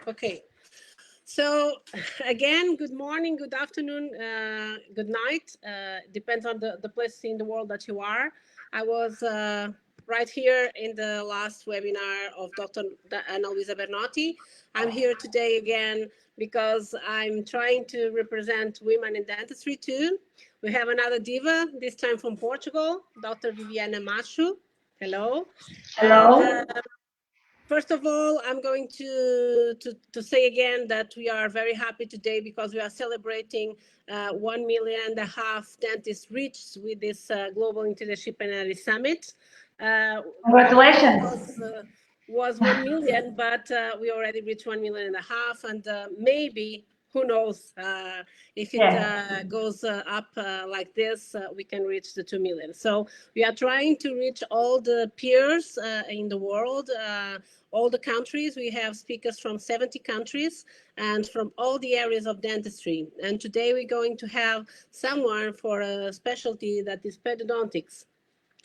Okay. So again, good morning, good afternoon, good night. Depends on the place in the world that you are. I was right here in the last webinar of Dr. Ana Luisa Bernotti. I'm here today again because I'm trying to represent women in dentistry too. We have another diva, this time from Portugal, Dr. Viviana Macho. Hello. And Hello. first of all, I'm going to say again that we are very happy today because we are celebrating 1.5 million dentists reached with this Global Interdisciplinary Summit. Our goal Congratulations. was 1 million, but we already reached 1.5 million, and maybe, who knows, if it Yeah. goes up like this, we can reach the 2 million. So we are trying to reach all the peers in the world, all the countries. We have speakers from 70 countries and from all the areas of dentistry. And today we're going to have someone for a specialty that is periodontics.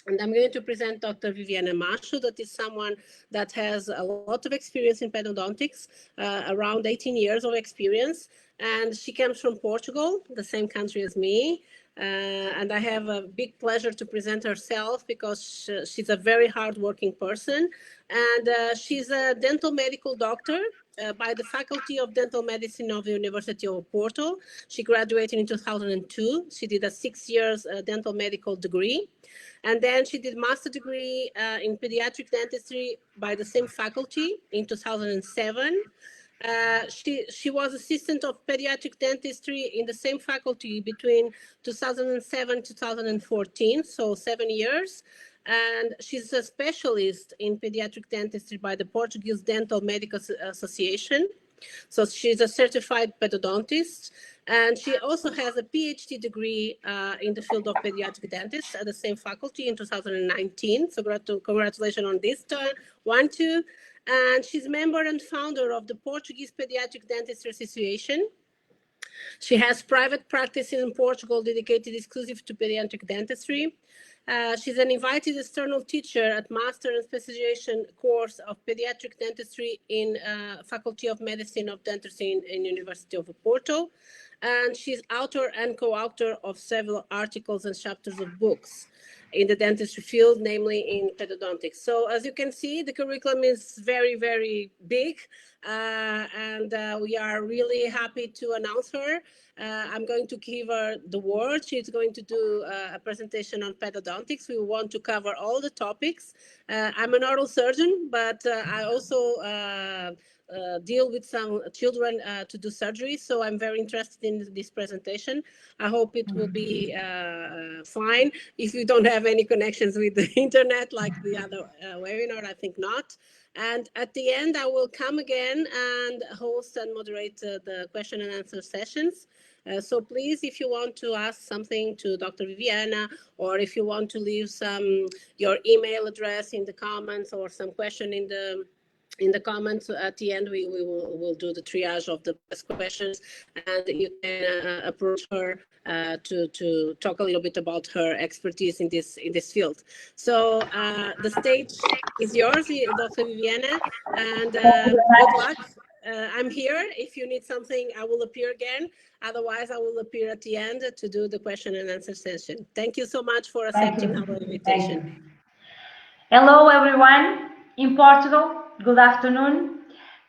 And I'm going to present Dr. Viviana Macho, that is someone that has a lot of experience in periodontics, around 18 years of experience. And she comes from Portugal, the same country as me. And I have a big pleasure to present herself because she's a very hardworking person. And she's a dental medical doctor by the Faculty of Dental Medicine of the University of Porto. She graduated in 2002. She did a 6 years dental medical degree. And then she did master degree in pediatric dentistry by the same faculty in 2007. She was assistant of pediatric dentistry in the same faculty between 2007 2014, so 7 years. And she's a specialist in pediatric dentistry by the Portuguese Dental Medical Association. So she's a certified periodontist, and she also has a PhD degree in the field of pediatric dentists at the same faculty in 2019. So congratulations on this one too. And she's member and founder of the Portuguese Pediatric Dentistry Association. She has private practice in Portugal dedicated exclusive to pediatric dentistry. She's an invited external teacher at Master and Specialization course of Pediatric Dentistry in Faculty of Medicine of Dentistry in University of Porto. And she's author and co-author of several articles and chapters of books in the dentistry field, namely in periodontics. So as you can see, the curriculum is very, very big, and we are really happy to announce her. I'm going to give her the word. She's going to do a presentation on periodontics. We want to cover all the topics. I'm an oral surgeon, but I also deal with some children to do surgery. So I'm very interested in this presentation. I hope it will be fine. If you don't have any connections with the internet like the other webinar, I think not. And at the end, I will come again and host and moderate the question and answer sessions. So please, if you want to ask something to Dr. Viviana, or if you want to leave your email address in the comments or some question in the comments at the end, we'll do the triage of the best questions, and you can approach her to talk a little bit about her expertise in this field. So the stage is yours, Dr. Viviana, and good luck. I'm here. If you need something, I will appear again. Otherwise, I will appear at the end to do the question and answer session. Thank you so much for Thank accepting you. our Thank invitation. you. Hello, everyone in Portugal. Good afternoon.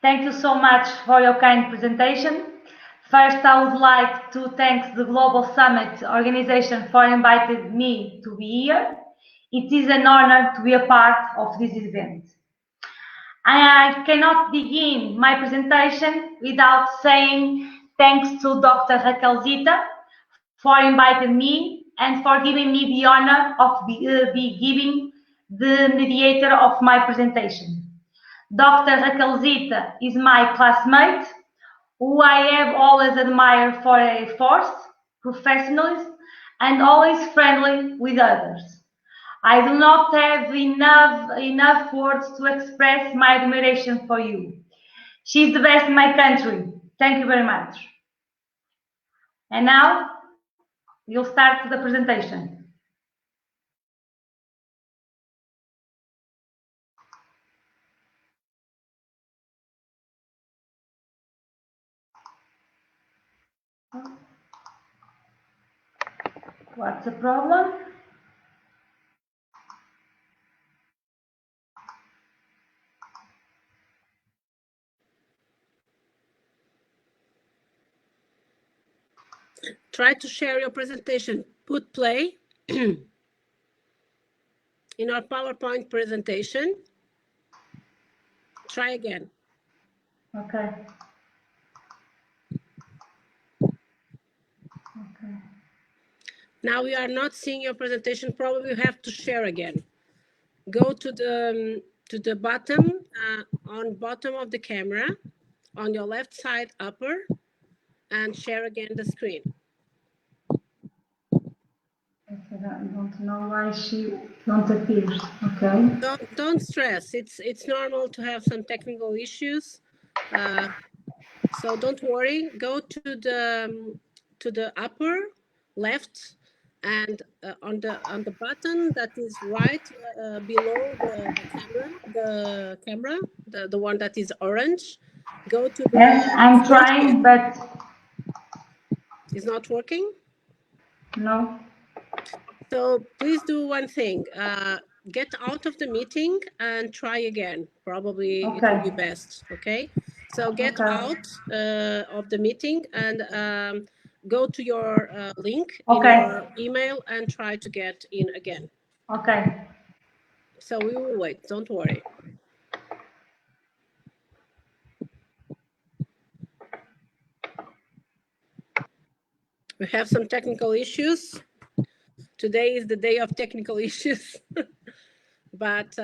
Thank you so much for your kind presentation. First, I would like to thank the Global Summit organization for inviting me to be here. It is an honor to be a part of this event. I cannot begin my presentation without saying thanks to Dr. Raquel Zita for inviting me and for giving me the honor of be giving the mediator of my presentation. Dr. Raquel Zita is my classmate, who I have always admired for her force, professionalism, and always friendly with others. I do not have enough words to express my admiration for you. She's the best in my country. Thank you very much. And now, we'll start the presentation. What's the problem? Try to share your presentation. Put play in our PowerPoint presentation. Try again. Okay. Okay. Now we are not seeing your presentation. Probably you have to share again. Go to the bottom, on bottom of the camera, on your left side upper, and share again the screen. I don't know why she don't appears. Okay. Don't stress. It's normal to have some technical issues. So don't worry. Go to the upper left, and on the button that is right below the camera, the one that is orange. Go to the Yes, I'm start trying, button. but It's not working. no. So please do one thing. Get out of the meeting and try again. Probably it will be Okay. best. Okay. So get Okay. out of the meeting and go to your link in Okay. your email and try to get in again. Okay. So we will wait. Don't worry. We have some technical issues. Today is the day of technical issues. But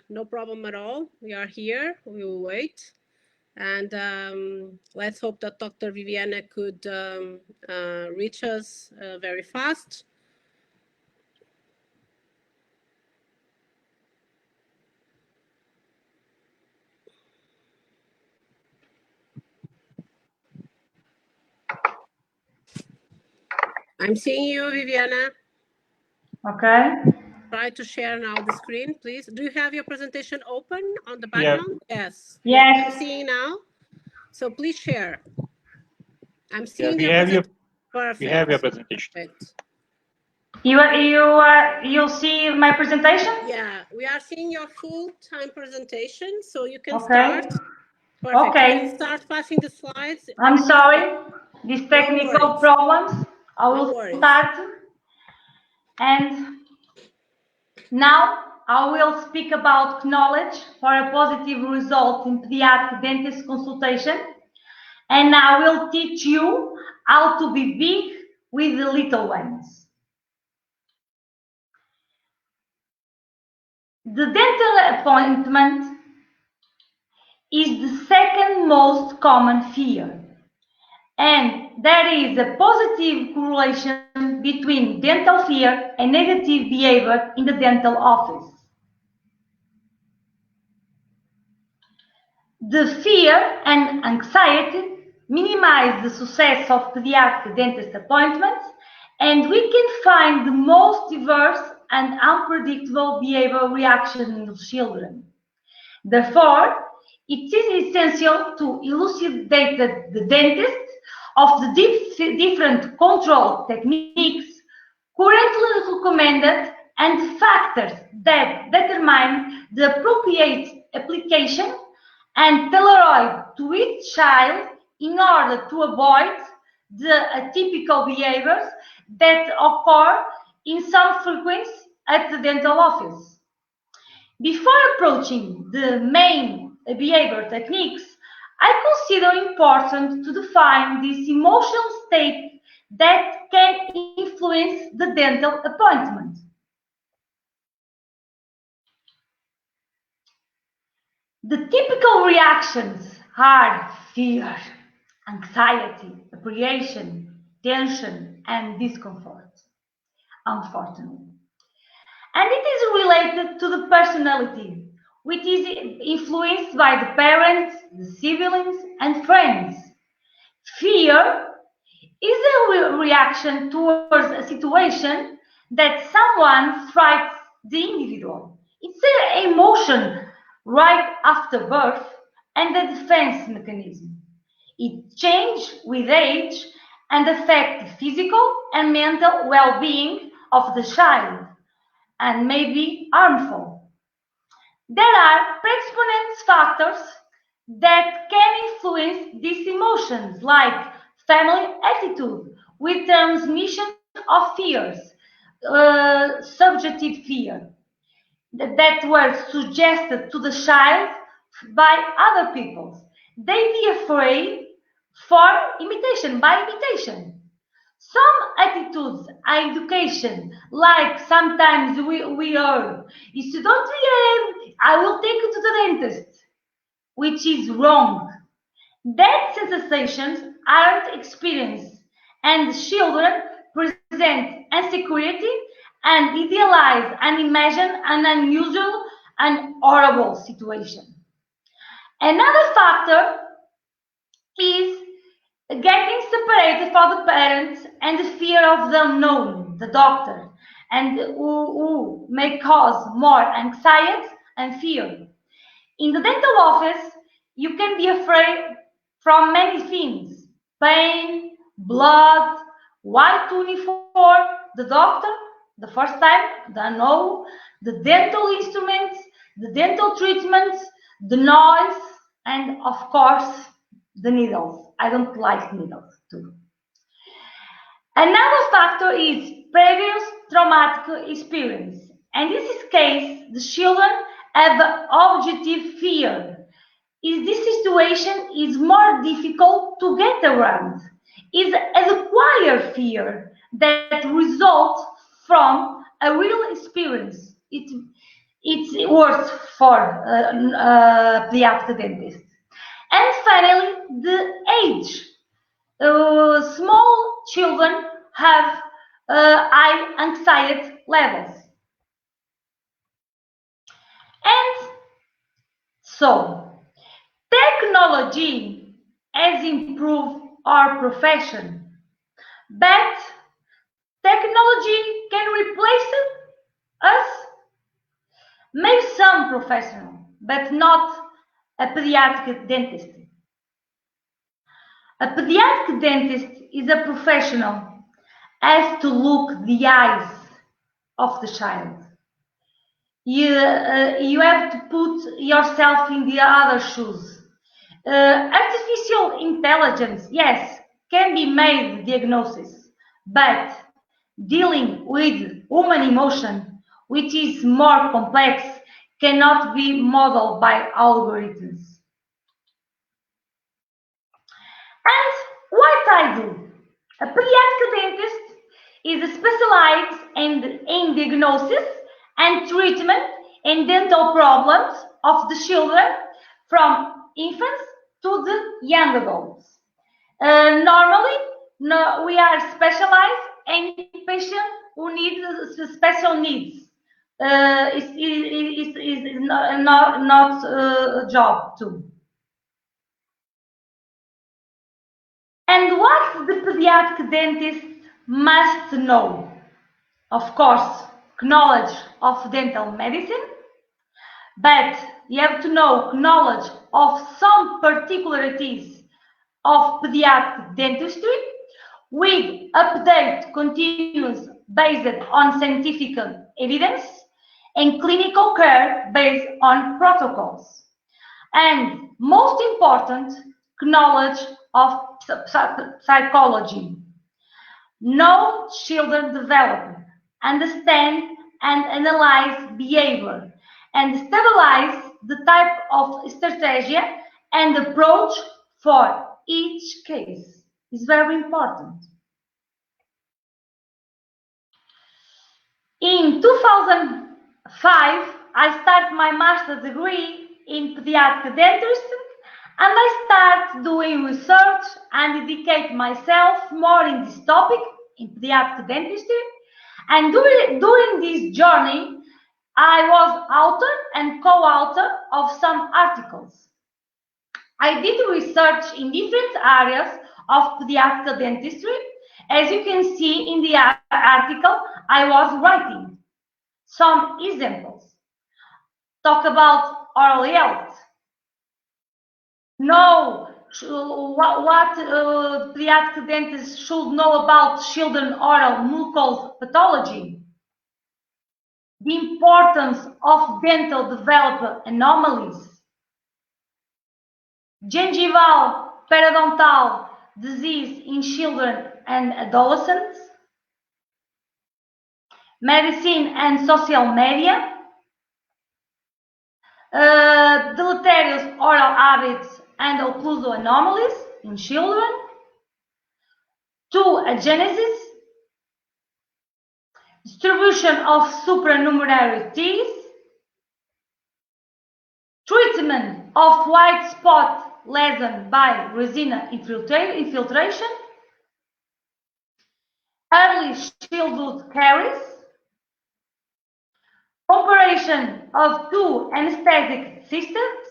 no problem at all. We are here. We will wait. And let's hope that Dr. Viviana could reach us very fast. I'm seeing you, Viviana. Okay. Try to share now the screen, please. Do you have your presentation open on the background? Yeah. Yes. Yes. I'm seeing now. So please share. I'm Yeah, seeing we your have presentation. we have your Perfect. presentation. Perfect. You see my presentation? Yeah, we are seeing your full-time presentation, so you can Okay. start. Perfect. You can Okay. start passing the slides. I'm sorry. These No technical worries. problems. I No will worries. start. And now I will speak about knowledge for a positive result in pediatric dentist consultation. And I will teach you how to be big with the little ones. The dental appointment is the second most common fear. And there is a positive correlation between dental fear and negative behavior in the dental office. The fear and anxiety minimize the success of pediatric dentist appointments, and we can find the most diverse and unpredictable behavioral reaction in children. Therefore, it is essential to elucidate the dentist of the different control techniques currently recommended and factors that determine the appropriate application and tailored to each child in order to avoid the atypical behaviors that occur in some frequency at the dental office. Before approaching the main behavior techniques, I consider important to define this emotional state that can influence the dental appointment. The typical reactions are fear, anxiety, apprehension, tension, and discomfort, unfortunately. And it is related to the personality, which is influenced by the parents, the siblings, and friends. Fear is a reaction towards a situation that someone threatens the individual. It's an emotion right after birth and a defense mechanism. It changes with age and affect the physical and mental well-being of the child and may be harmful. There are predisposing factors that can influence these emotions, like family attitude with transmission of fears, subjective fear, that were suggested to the child by other people. They be afraid for imitation, by imitation. Some attitudes are education, like sometimes we heard, if you don't behave, I will take you to the dentist, which is wrong. That sensations aren't experienced, and children present insecurity and idealize and imagine an unusual and horrible situation. Another factor is getting separated from the parents and the fear of the unknown, the doctor, and who may cause more anxiety and fear. In the dental office, you can be afraid from many things: pain, blood, white uniform, the doctor, the first time, the no, the dental instruments, the dental treatments, the noise, and of course, the needles. I don't like needles too. Another factor is previous traumatic experience. And in this case, the children have objective fear. Is this situation is more difficult to get around? Is an acquired fear that results from a real experience. It's worse for pediatric dentists. And finally, the age. Small children have high anxiety levels. And so, technology has improved our profession, but technology can replace us? Maybe some professional, but not a pediatric dentist. A pediatric dentist is a professional has to look the eyes of the child. You have to put yourself in the other shoes. Artificial intelligence, yes, can be made diagnosis, but dealing with human emotion, which is more complex, cannot be modeled by algorithms. And what I do? A pediatric dentist is specialized in diagnosis and treatment in dental problems of the children from infants to the young adults. Normally, we are specialized in patients who need special needs. It's not a job too. And what the pediatric dentist must know? Of course, knowledge of dental medicine, but you have to know knowledge of some particularities of pediatric dentistry with update continuous based on scientific evidence and clinical care based on protocols. And most important, knowledge of psychology. Know children development, understand and analyze behavior, and stabilize the type of strategy and approach for each case. Is very important. In 2005, I started my master's degree in pediatric dentistry, and I start doing research and dedicate myself more in this topic in pediatric dentistry. And during this journey, I was author and co-author of some articles. I did research in different areas of pediatric dentistry. As you can see in the article, I was writing some examples. Talk about oral health. No what pediatric dentists should know about children oral mucosal pathology, the importance of dental development anomalies, gingival periodontal disease in children and adolescents, medicine and social media, deleterious oral habits and occlusal anomalies in children, two agenesis, distribution of supranumerary teeth, treatment of white spot lesion by retina infiltration, early childhood caries, comparison of two anesthetic systems,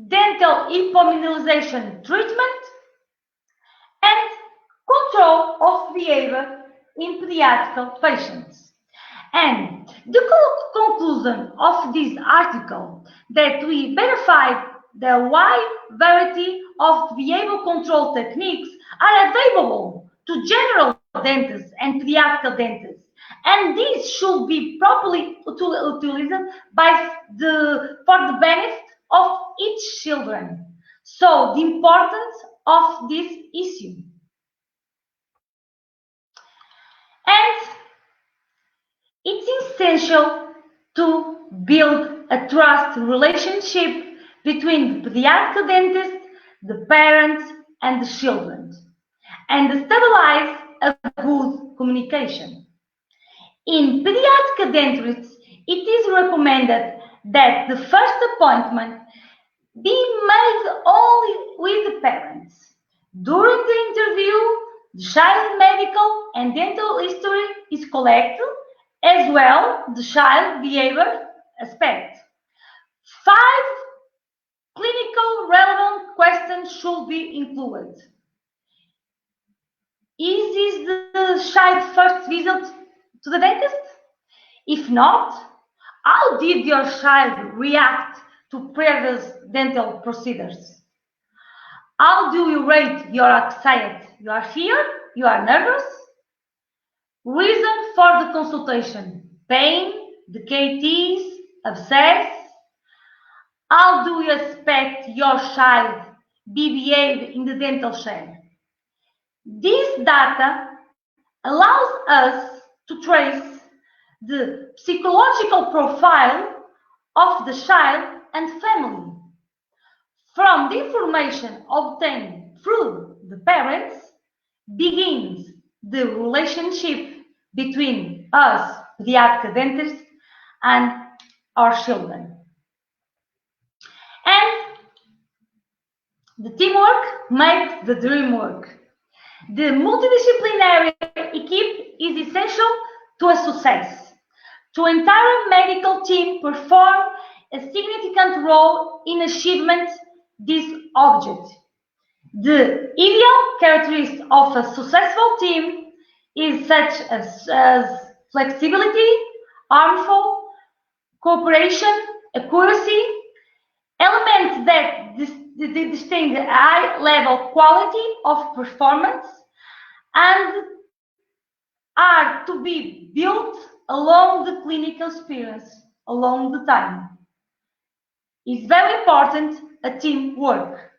dental hypomineralization treatment, and control of behavior in pediatric patients. And the conclusion of this article that we verified the wide variety of behavioral control techniques are available to general dentists and pediatric dentists, and these should be properly utilized for the benefit of each children. So the importance of this issue. And it's essential to build a trust relationship between the pediatric dentist, the parents, and the children, and stabilize a good communication. In pediatric dentistry, it is recommended that the first appointment be made only with the parents. During the interview, the child medical and dental history is collected, as well the child behavior aspect. 5 clinical relevant questions should be included. Is this the child's first visit to the dentist? If not, how did your child react to previous dental procedures? How do you rate your anxiety? You are fear? You are nervous? Reason for the consultation: pain, decayed teeth, abscess. How do you expect your child behave in the dental chair? This data allows us to trace the psychological profile of the child and family. From the information obtained through the parents begins the relationship between us, pediatric dentists, and our children. And the teamwork makes the dream work. The multidisciplinary equipe is essential to a success. The entire medical team perform a significant role in achievement this object. The ideal characteristic of a successful team is such as flexibility, harmful, cooperation, accuracy, elements that distinguish high-level quality of performance and are to be built along the clinical experience, along the time. It's very important, a teamwork.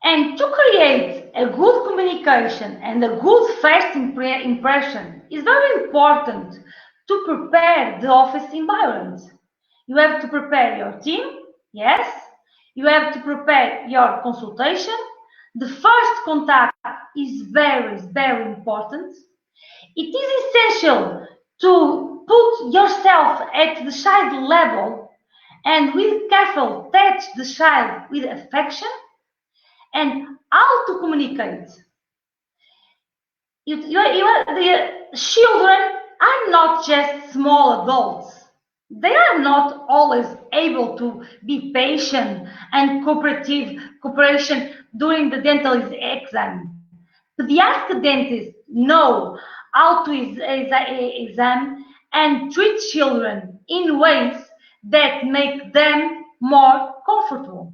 And to create a good communication and a good first impression is very important to prepare the office environment. You have to prepare your team, yes. You have to prepare your consultation. The first contact is very, very important. It is essential to put yourself at the child level and with careful touch the child with affection and how to communicate. The children are not just small adults. They are not always able to be patient and cooperation during the dental exam. Pediatric dentists know how to examine and treat children in ways that make them more comfortable.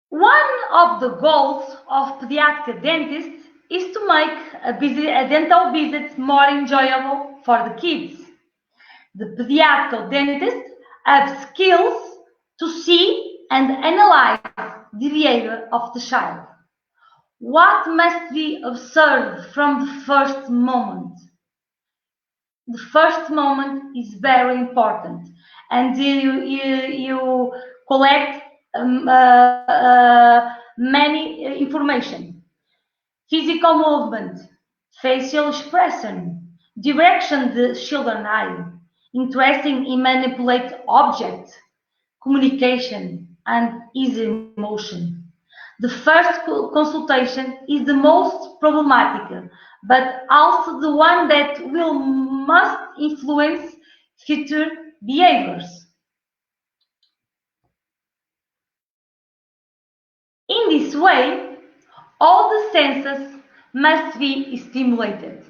One of the goals of pediatric dentists is to make a dental visit more enjoyable for the kids. The pediatric dentist has skills to see and analyze the behavior of the child. What must be observed from the first moment? The first moment is very important, and you collect many information. Physical movement, facial expression, direction the children eye, interesting in manipulate objects, communication, and easy motion. The first consultation is the most problematic, but also the one that will must influence future behaviors. In this way, all the senses must be stimulated.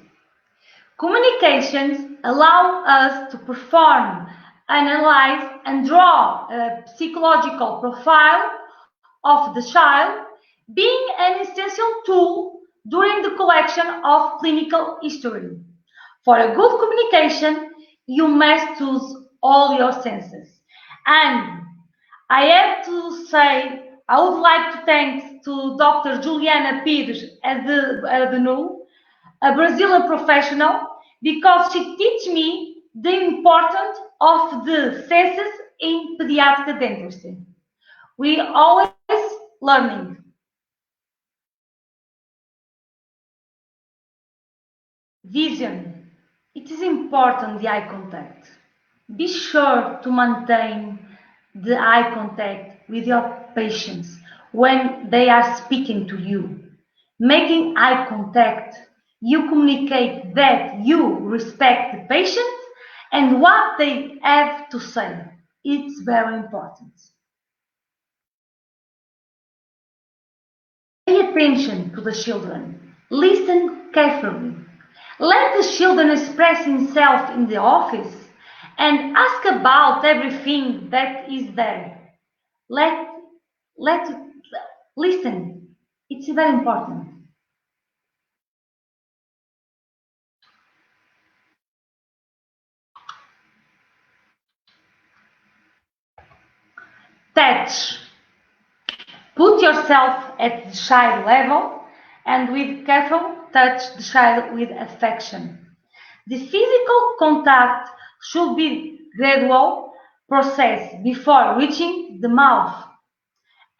Communications allow us to perform, analyze, and draw a psychological profile of the child, being an essential tool during the collection of clinical history. For a good communication, you must use all your senses. And I have to say, I would like to thank to Dr. Juliana Pires Adenu, a Brazilian professional, because she teach me the importance of the senses in pediatric dentistry. We always learning. Vision. It is important, the eye contact. Be sure to maintain the eye contact with your patients when they are speaking to you. Making eye contact, you communicate that you respect the patient and what they have to say. It's very important. Pay attention to the children. Listen carefully. Let the children express himself in the office and ask about everything that is there. Let listen. It's very important. Touch. Put yourself at the child level and with careful touch the child with affection. The physical contact should be gradual process before reaching the mouth.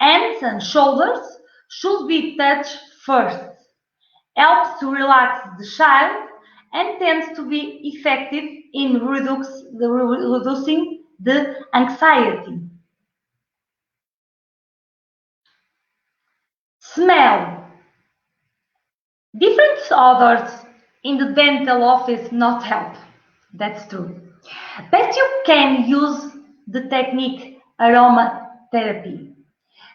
Hands and shoulders should be touched first. Helps to relax the child and tends to be effective in reducing the anxiety. Smell. Different odors in the dental office not help. That's true. But you can use the technique aroma therapy.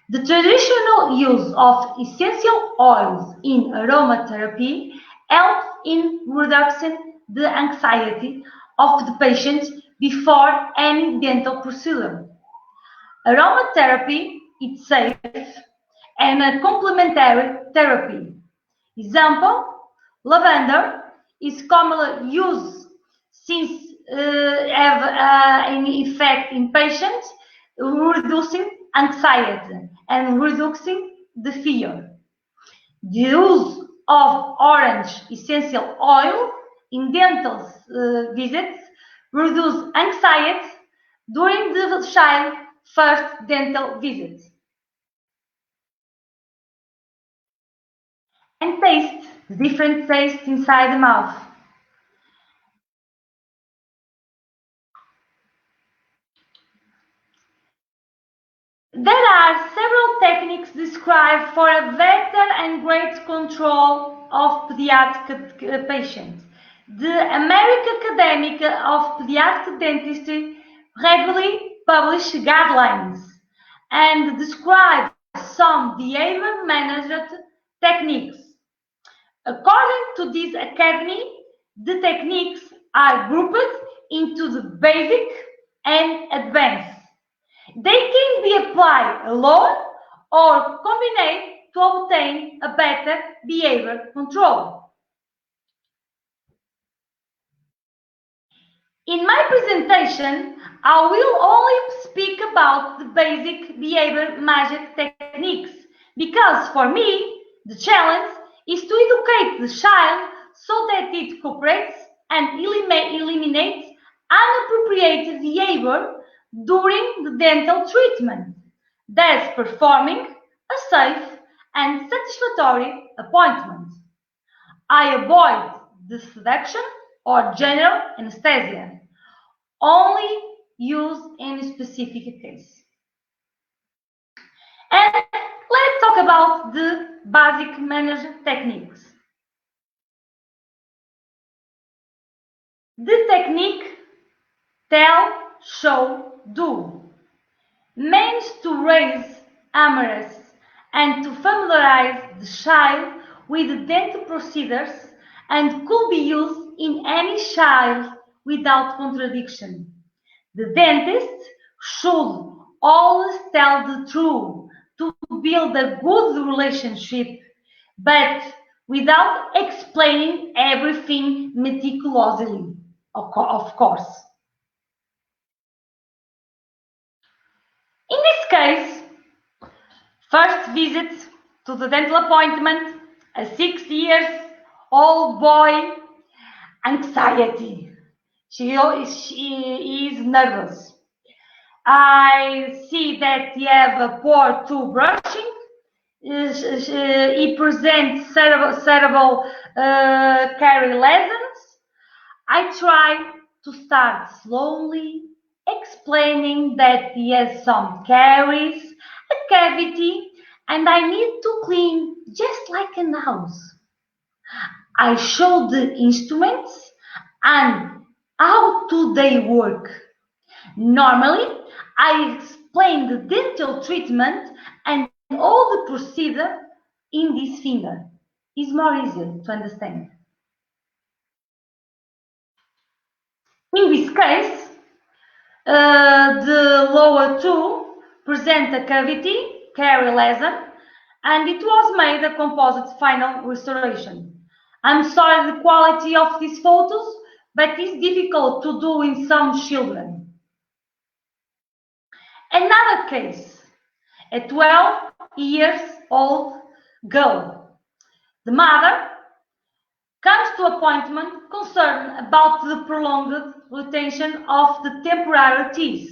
The traditional use of essential oils in aromatherapy helps in reducing the anxiety of the patient before any dental procedure. Aromatherapy is safe and a complementary therapy. Example, lavender is commonly used since have an effect in patients reducing anxiety and reducing the fear. The use of orange essential oil in dental visits reduces anxiety during the child's first dental visit. And taste the different tastes inside the mouth. There are several techniques described for a better and great control of pediatric patients. The American Academy of Pediatric Dentistry regularly publishes guidelines and describes some behavior management techniques. According to this academy, the techniques are grouped into the basic and advanced. They can be applied alone or combined to obtain a better behavior control. In my presentation, I will only speak about the basic behavior magic techniques because for me, the challenge is to educate the child so that it cooperates and eliminates inappropriate behavior during the dental treatment, thus performing a safe and satisfactory appointment. I avoid the sedaction or general anesthesia, only used in specific case. And let's talk about the basic management techniques. The technique tell, show, do means to raise awareness and to familiarize the child with the dental procedures and could be used in any child without contradiction. The dentist should always tell the truth to build a good relationship, but without explaining everything meticulously, of course. In this case, first visit to the dental appointment, a 6-year-old boy, anxiety. She is nervous. I see that he have a poor tooth brushing. He presents cerebral carie lesions. I try to start slowly, explaining that he has some caries, a cavity, and I need to clean just like a house. I show the instruments and how do they work. Normally, I explain the dental treatment and all the procedure in this finger. It's more easy to understand. In this case, the lower tooth present a cavity, carie lesion, and it was made a composite final restoration. I'm sorry the quality of these photos, but it's difficult to do in some children. Another case, a 12-year-old girl. The mother comes to appointment concerned about the prolonged retention of the temporary teeth.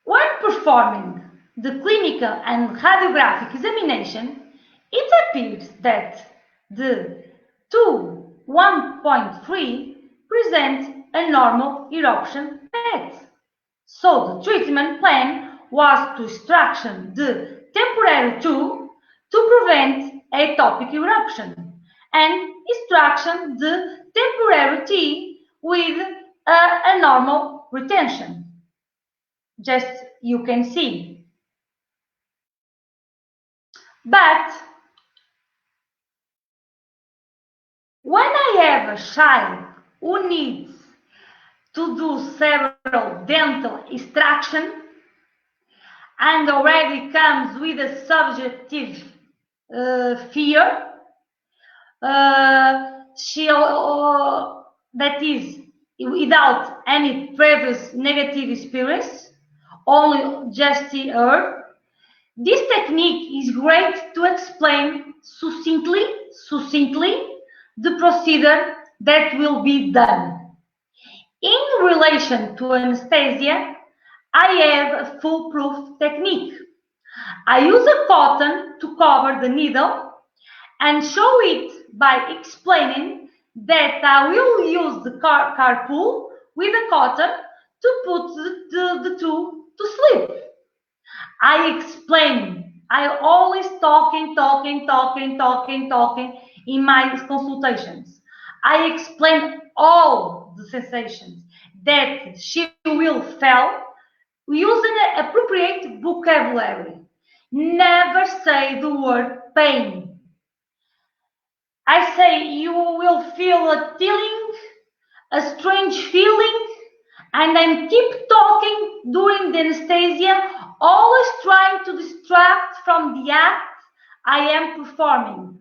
When performing the clinical and radiographic examination, it appears that the 1.3 presents a normal eruption path. So the treatment plan was to extraction the temporary tooth to prevent atopic eruption and extraction the temporary teeth with a normal retention. Just you can see. But when I have a child who needs to do several dental extraction and already comes with a subjective fear, that is without any previous negative experience, only just her. This technique is great to explain succinctly the procedure that will be done. In relation to anesthesia, I have a foolproof technique. I use a cotton to cover the needle and show it by explaining that I will use the carpool with a cotton to put the two to sleep. I explain. I always talking in my consultations. I explain all the sensations that she will feel using an appropriate vocabulary. Never say the word pain. I say you will feel a tingling, a strange feeling, and I keep talking during the anesthesia, always trying to distract from the act I am performing.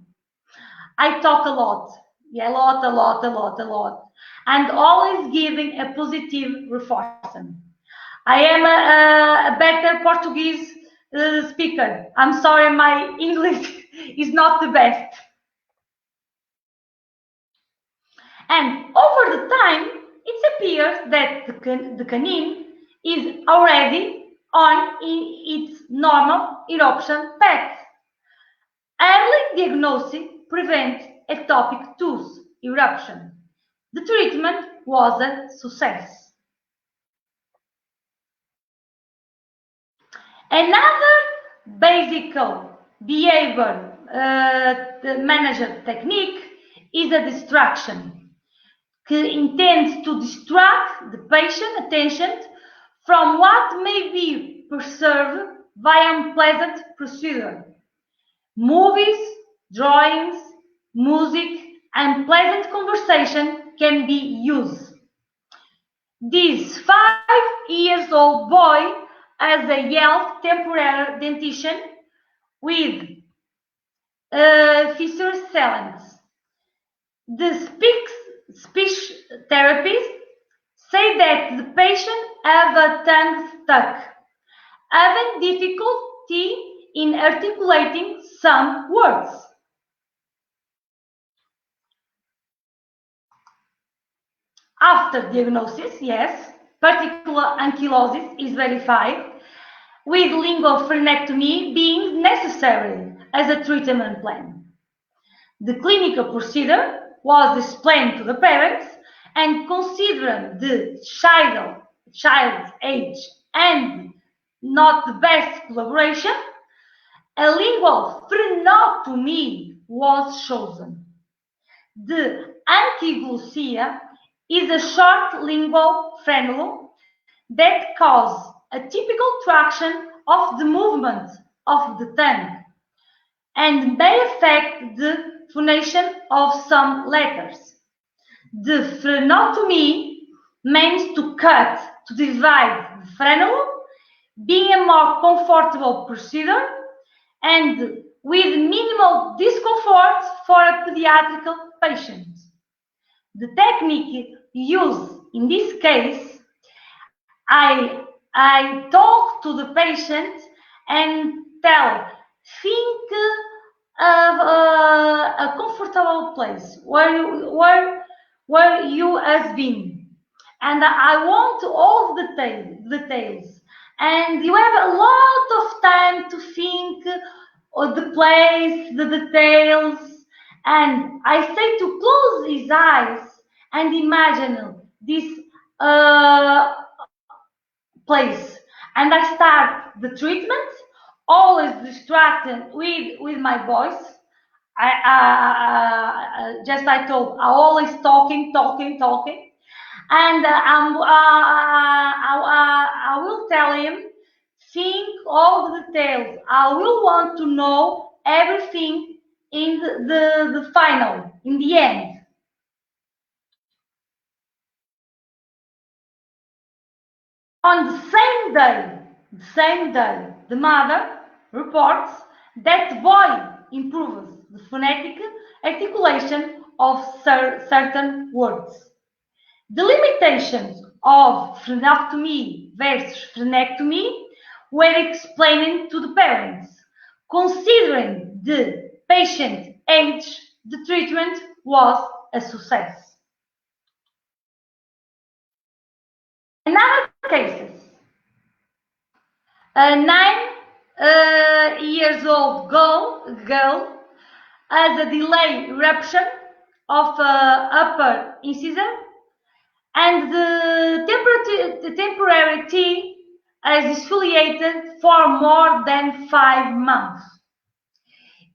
I talk a lot, yeah, a lot, and always giving a positive reinforcement. I am a better Portuguese speaker. I'm sorry, my English is not the best. And over the time, it appears that the canine is already on its normal eruption path. Early diagnosis prevents ectopic tooth eruption. The treatment was a success. Another basic behavior manager technique is a distraction. Intends to distract the patient attention from what may be perceived by unpleasant procedure. Movies, drawings, music, and pleasant conversation can be used. This 5-year-old boy has a Yale temporary dentition with fissure sealants. The speech therapist say that the patient have a tongue stuck, having difficulty in articulating some words. After diagnosis, yes, particular ankylosis is verified, with linguophorectomy being necessary as a treatment plan. The clinical procedure was explained to the parents, and considering the child's age and not the best collaboration, a lingual frenectomy was chosen. The ankyglossia is a short lingual frenulum that causes a typical traction of the movement of the tongue and may affect the phonation of some letters. The frenectomy means to cut, to divide the frenulum, being a more comfortable procedure and with minimal discomfort for a pediatric patient. The technique used in this case, I talk to the patient and tell, think of a comfortable place where you have been, and I want all the details. And you have a lot of time to think of the place, the details, and I say to close his eyes and imagine this place. And I start the treatment, always distracted with my voice. I told, I always talking, and I will tell him, think all the details. I will want to know everything in the final, in the end. On the same day, the mother reports that the boy improves the phonetic articulation of certain words. The limitations of frenectomy versus frenectomy were explained to the parents. Considering the patient age, the treatment was a success. Another cases. A 9-year-old girl has a delayed eruption of upper incisor, and the temporary teeth is exfoliated for more than 5 months.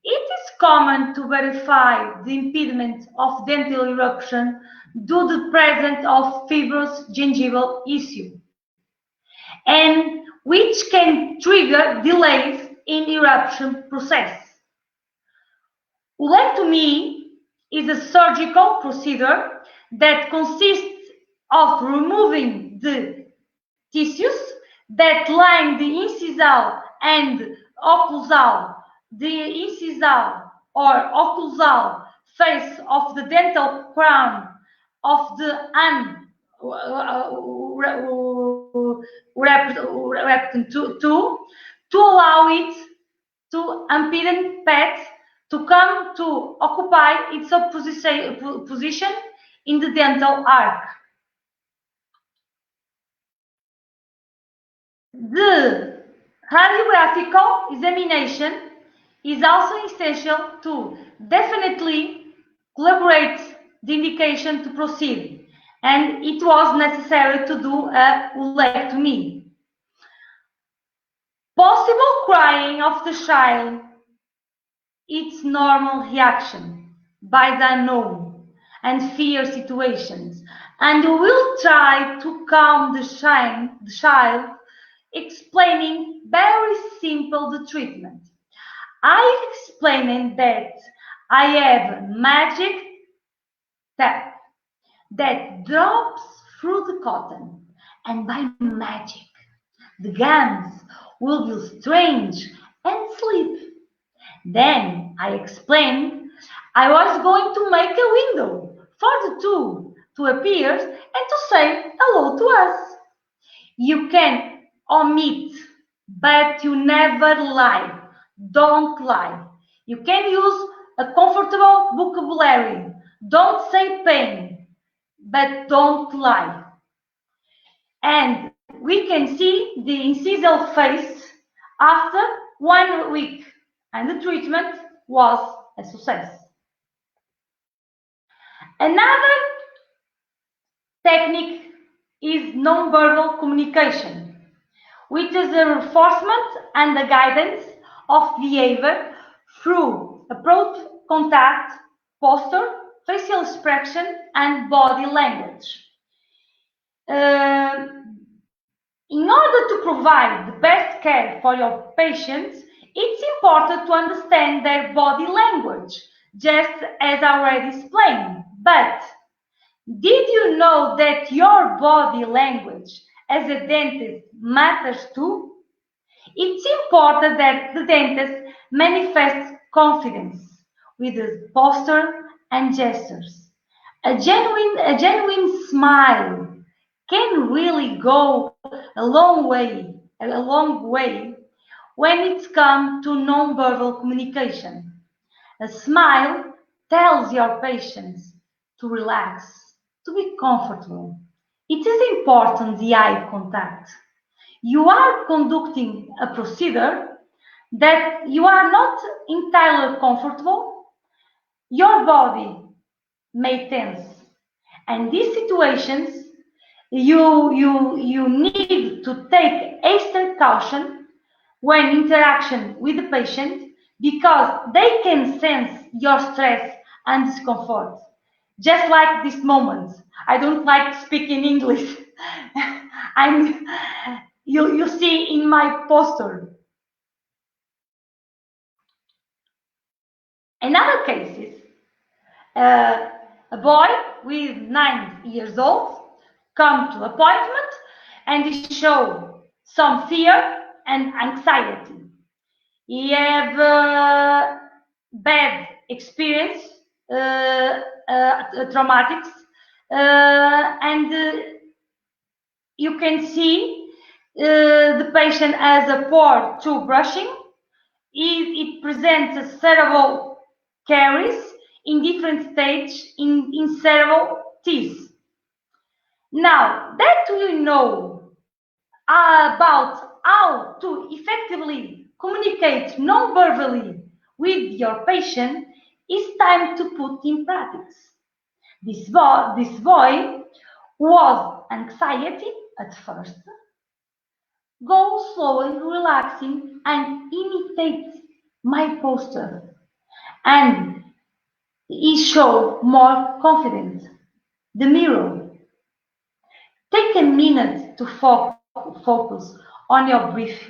It is common to verify the impediment of dental eruption due to the presence of fibrous gingival issue, and which can trigger delays in eruption process. Olectomy is a surgical procedure that consists of removing the tissues that line the incisal and occlusal, face of the dental crown of the to allow it to impedant path to come to occupy its position in the dental arc. The radiographical examination is also essential to definitely collaborate the indication to proceed, and it was necessary to do a ulectomy. Possible crying of the child, its normal reaction by the unknown and fear situations, and you will try to calm the child, explaining very simple the treatment. I explained that I have magic tap that drops through the cotton, and by magic the gums will be strange and sleep. Then I explained I was going to make a window for the two to appear and to say hello to us. You can omit, but you never lie. Don't lie. You can use a comfortable vocabulary. Don't say pain, but don't lie. And we can see the incisal face after 1 week, and the treatment was a success. Another technique is non-verbal communication, which is a reinforcement and the guidance of behavior through approach, contact, posture, facial expression, and body language. In order to provide the best care for your patients, it's important to understand their body language, just as I already explained. But did you know that your body language as a dentist matters too? It's important that the dentist manifests confidence with his posture and gestures. A genuine smile can really go a long way when it's come to non-verbal communication. A smile tells your patients to relax, to be comfortable. It is important the eye contact. You are conducting a procedure that you are not entirely comfortable. Your body may tense, and these situations you need to take extra caution when interaction with the patient, because they can sense your stress and discomfort. Just like this moment, I don't like speaking English. You see in my posture. In other cases, a boy with 9 years old come to appointment and he show some fear and anxiety. He have bad experience, traumatics, and you can see the patient has a poor tooth brushing. It presents several caries in different stages in several teeth. Now that we know about how to effectively communicate non-verbally with your patient, it's time to put in practice. This boy was anxiety at first. Go slowly relaxing and imitate my posture, and he showed more confidence. The mirror. Take a minute to focus on your breath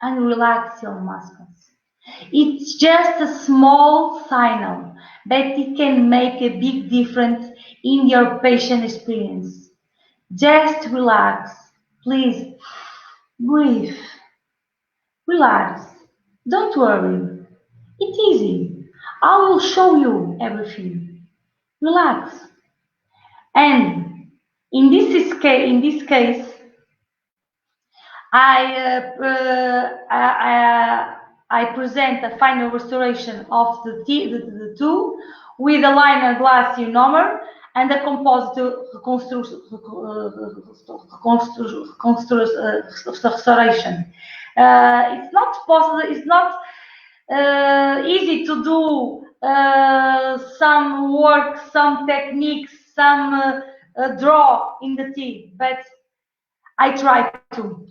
and relax your muscles. It's just a small signal that it can make a big difference in your patient experience. Just relax. Please breathe. Relax. Don't worry. It's easy. I will show you everything. Relax. And in this case, I present a final restoration of the two with a liner glass ionomer and a composite restoration. It's not possible. It's not easy to do some work, some techniques, some draw in the teeth, but I try to.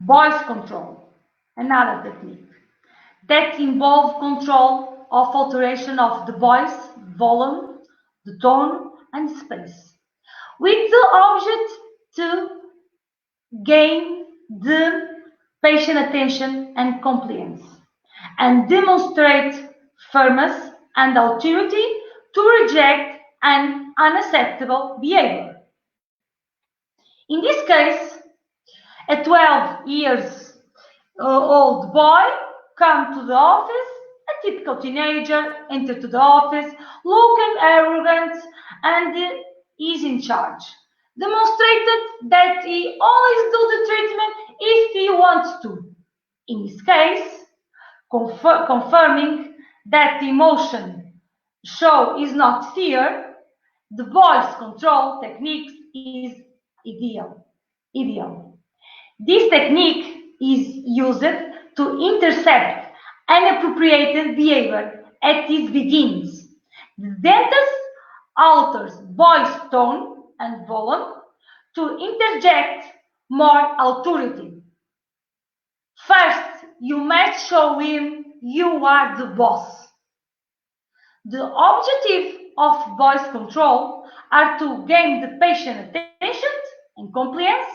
Voice control, another technique that involves control of alteration of the voice, volume, the tone, and space, with the object to gain the patient attention and compliance, and demonstrate firmness and authority to reject an unacceptable behavior. In this case, a 12 years old boy come to the office, a typical teenager enter to the office, looking arrogant and is in charge. Demonstrated that he always do the treatment if he wants to. In this case, confirming that the emotion show is not fear, the voice control technique is ideal. This technique is used to intercept inappropriate behavior at its beginnings. The dentist alters voice tone and volume to interject more authority. First, you must show him you are the boss. The objective of voice control are to gain the patient attention and compliance,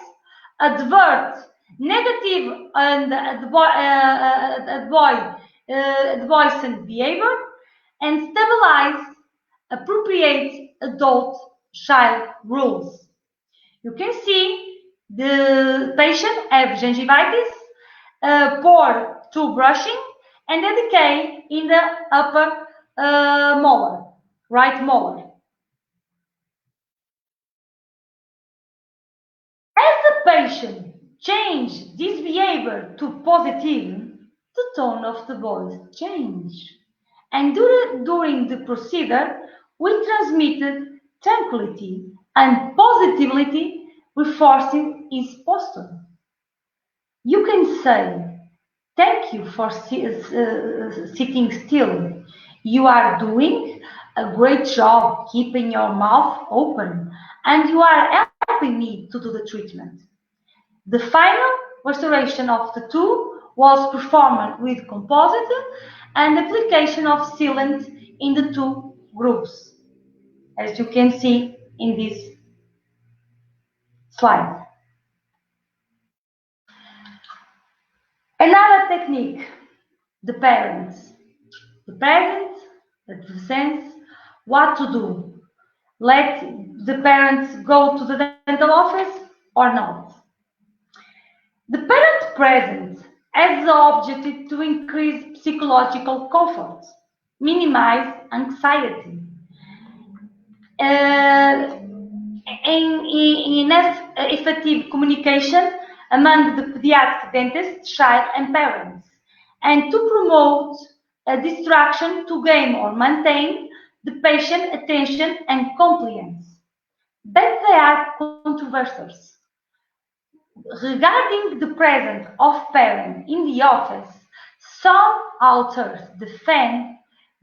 advert negative and advice and behavior, and stabilize appropriate adult-child rules. You can see the patient have gingivitis, poor tooth brushing, and a decay in the upper molar, right molar. As the patient change this behavior to positive, the tone of the voice change. And during the procedure, we transmitted tranquility and positivity, reinforcing his posture. You can say, thank you for sitting still. You are doing a great job keeping your mouth open, and you are helping me to do the treatment. The final restoration of the tooth was performed with composite and application of sealant in the two groups, as you can see in this slide. Another technique, the parents. The parent represents what to do. Let the parents go to the dental office or not. The parent present has the objective to increase psychological comfort, minimize anxiety, in effective communication among the pediatric dentist, child, and parents, and to promote a distraction to gain or maintain the patient attention and compliance. But they are controversial. Regarding the presence of parents in the office, some authors defend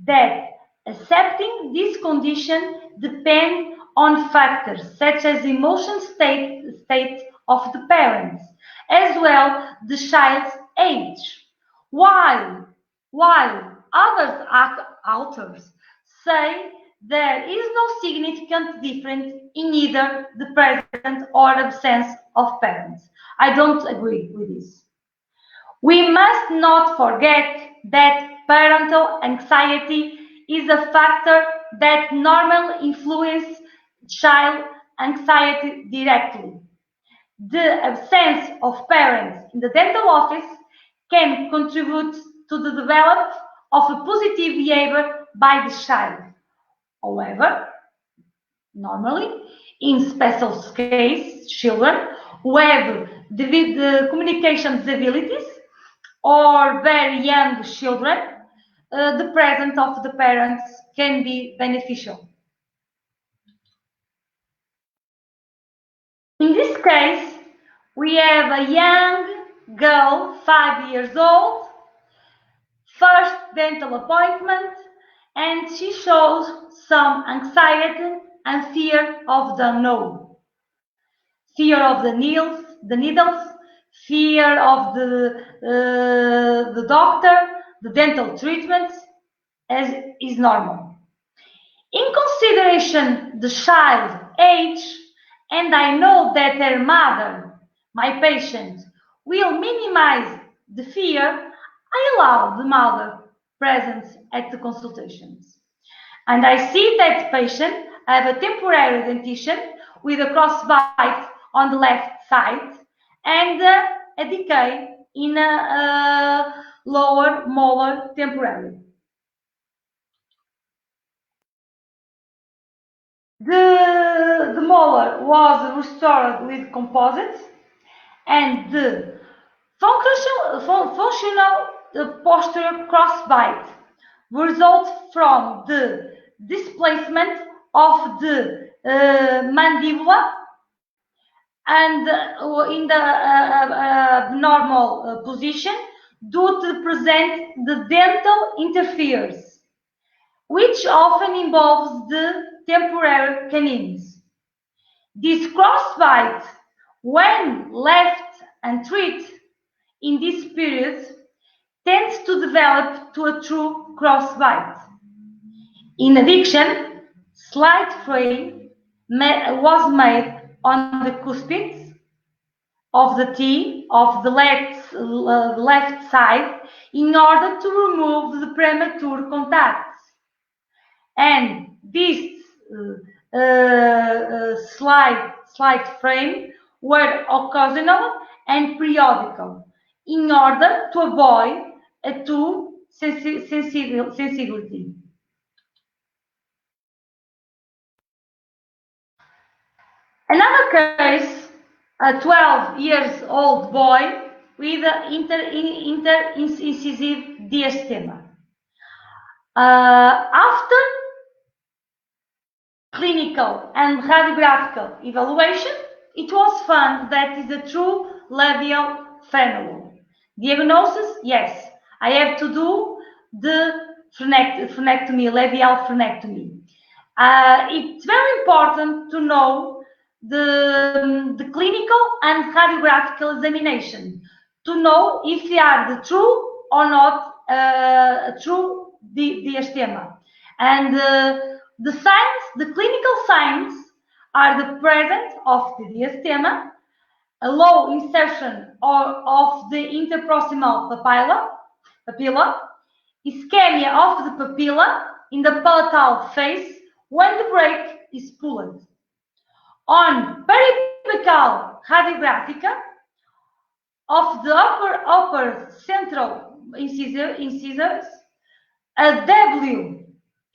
that accepting this condition depends on factors such as emotional state of the parents, as well the child's age. While other authors say there is no significant difference in either the presence or absence of parents. I don't agree with this. We must not forget that parental anxiety is a factor that normally influences child anxiety directly. The absence of parents in the dental office can contribute to the development of a positive behavior by the child. However, normally, in special case, children who have the communication disabilities or very young children, the presence of the parents can be beneficial. In this case, we have a young girl, 5 years old, first dental appointment, and she shows some anxiety and fear of the unknown. Fear of the needles, fear of the doctor, the dental treatments, as is normal. In consideration the child's age, and I know that her mother, my patient, will minimize the fear, I allow the mother presence at the consultations. And I see that patient have a temporary dentition with a crossbite on the left side and a decay in a lower molar temporary. The molar was restored with composites, and the functional posterior crossbite results from the displacement of the mandibular and in the normal position due to present the dental interference, which often involves the temporary canines. This crossbite, when left untreated in this period, tends to develop to a true crossbite. In addition, slight fraying was made on the cuspids of the teeth of the left side in order to remove the premature contacts. And this slight frame were occasional and periodical in order to avoid a tooth sensibility. Another case, a 12 years old boy with inter-incisive diastema. After clinical and radiographical evaluation, it was found that it is a true labial frenulum. Diagnosis, yes, I have to do the frenectomy, labial frenectomy. It's very important to know the clinical and radiographical examination to know if they are the true or not true diastema. And the signs, the clinical signs, are the presence of the diastema, a low insertion of the interproximal papilla, ischemia of the papilla in the palatal face when the brake is pulled. On periapical radiographica of the upper central incisors, a W,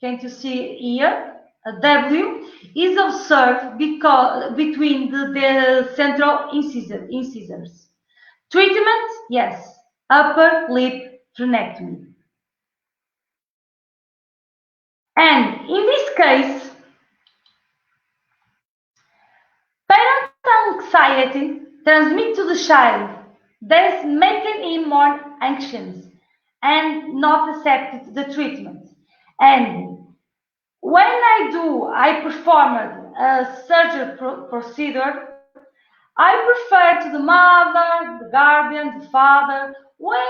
can't you see here? A W is observed between the central incisors. Treatment, yes, upper lip frenectomy. And in this case, parental anxiety transmits to the child, thus making him more anxious and not accept the treatment. And when I performed a surgery procedure, I prefer to the mother, the guardian, the father, wait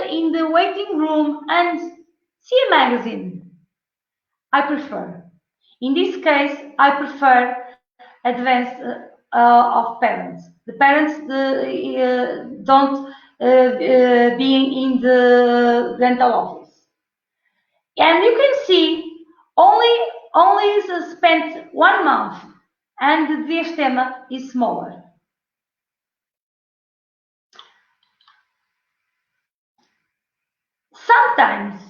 in the waiting room and see a magazine. I prefer. In this case, I prefer advanced of parents. The parents don't being in the dental office, and you can see only is spent 1 month, and the diastema is smaller. Sometimes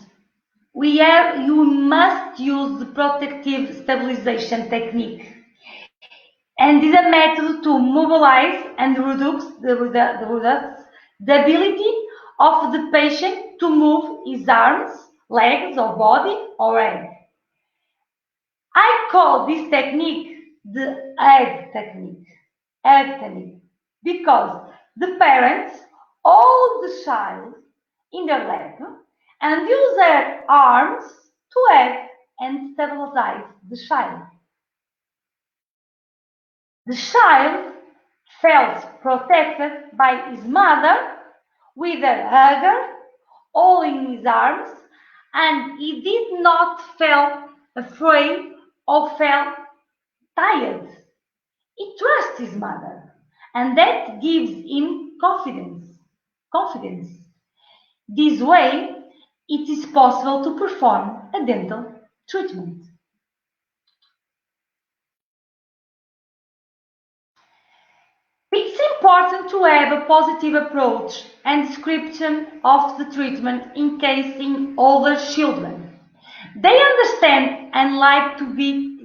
you must use the protective stabilization technique, and is a method to mobilize and reduce the ability of the patient to move his arms, legs, or body, or head. I call this technique the egg technique, because the parents hold the child in their lap and use their arms to egg and stabilize the child. The child felt protected by his mother with a hugger holding his arms, and he did not feel afraid or felt tired. He trusts his mother, and that gives him confidence. This way, it is possible to perform a dental treatment. It's important to have a positive approach and description of the treatment in case in older children. They understand and like to be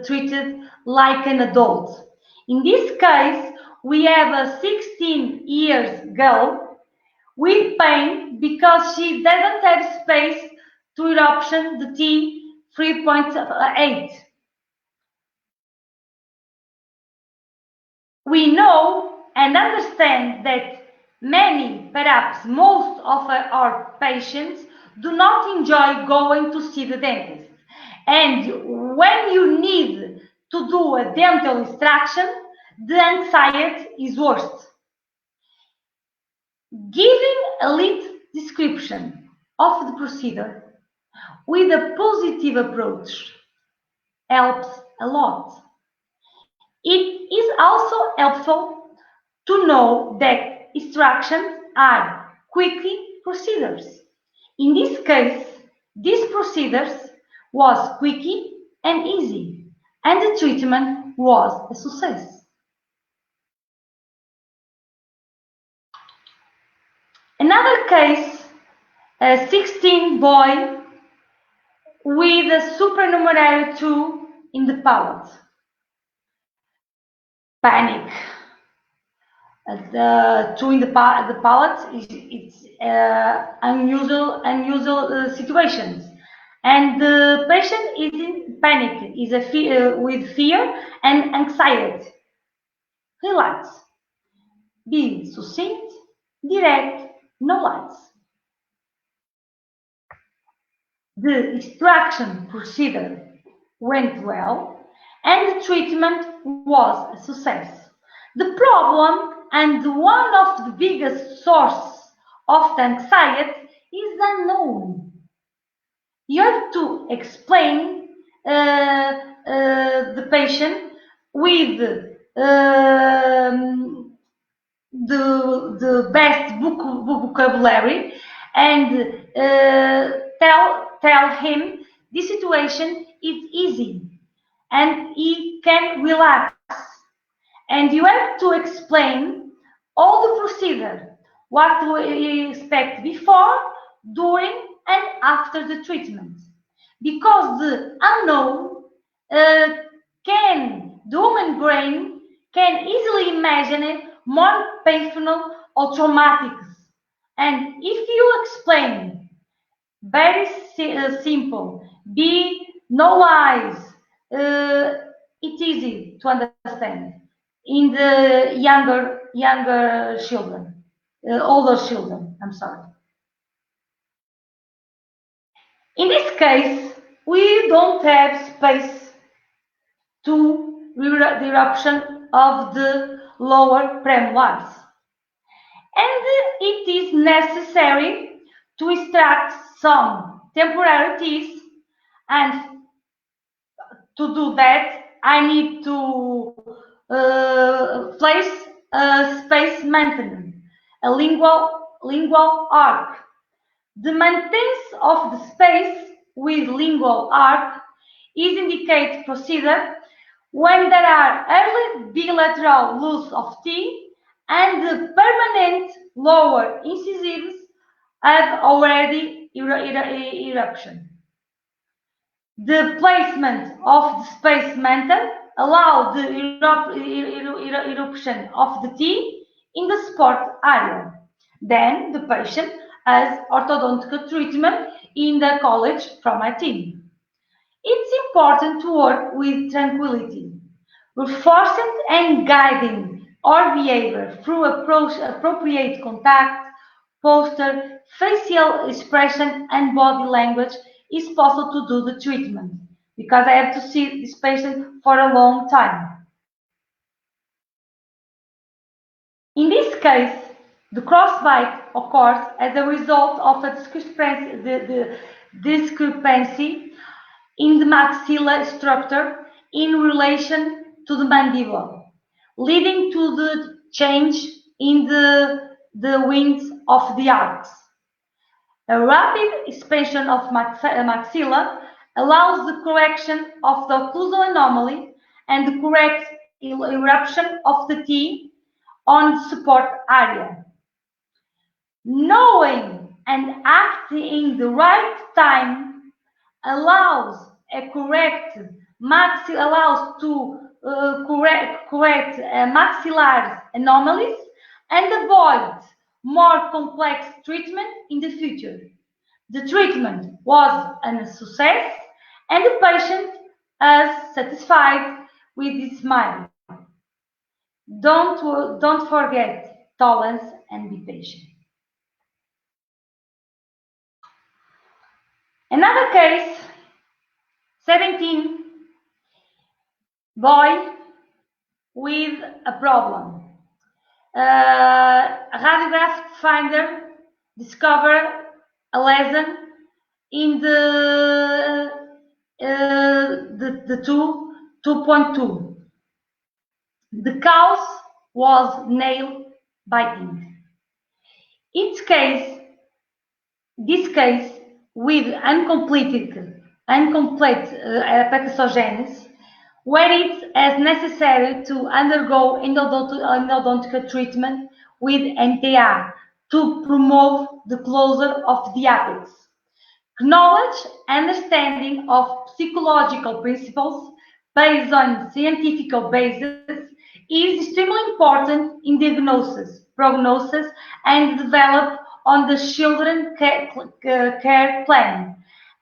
treated like an adult. In this case, we have a 16-year girl with pain because she doesn't have space to eruption the T 3.8. We know and understand that many, perhaps most of our patients do not enjoy going to see the dentist. And when you need to do a dental extraction, the anxiety is worse. Giving a little description of the procedure with a positive approach helps a lot. It is also helpful to know that extractions are quickly procedures. In this case, these procedures was quickly and easy, and the treatment was a success. Another case, a 16 boy with a supernumerary 2 in the palate. Panic. The 2 in the palate it's unusual situations, and the patient is in panic, is with fear and anxiety. Relax. Be succinct, direct, no lies. The extraction procedure went well, and the treatment was a success. The problem and one of the biggest sources of the anxiety is unknown. You have to explain the patient with the best vocabulary, and tell him the situation is easy and he can relax. And you have to explain all the procedure, what to expect before, during, and after the treatment. Because the unknown the human brain can easily imagine more painful or traumatic. And if you explain very simple, be no lies, it's easy to understand in the younger children, older children, I'm sorry. In this case, we don't have space to the eruption of the lower premolars. And it is necessary to extract some temporary teeth, and to do that I need to place space maintenance, a lingual arc. The maintenance of the space with lingual arc is indicated procedure when there are early bilateral loss of teeth and the permanent lower incisives have already eruption. The placement of the space mantle allows the eruption of the teeth in the support area. Then the patient has orthodontic treatment in the college from a team. It's important to work with tranquility, reinforcing and guiding our behavior through appropriate contact, posture, facial expression, and body language is possible to do the treatment, because I have to see this patient for a long time. In this case, the crossbite occurs as a result of a discrepancy in the maxilla structure in relation to the mandible, leading to the change in the wings of the arcs. A rapid expansion of maxilla allows the correction of the occlusal anomaly and the correct eruption of the teeth on the support area. Knowing and acting in the right time allows to correct maxillary anomalies and avoid more complex treatment in the future. The treatment was a success and the patient is satisfied with his smile. Don't forget tolerance and be patient. Another case, 17, boy with a problem. A radiograph finder discovered a lesion in the 2.2. The cause was nail biting. This case with incomplete epithogenesis, where it is necessary to undergo endodontic treatment with NTA to promote the closure of the apex. Knowledge, understanding of psychological principles based on scientific basis is extremely important in diagnosis, prognosis, and develop on the children care plan.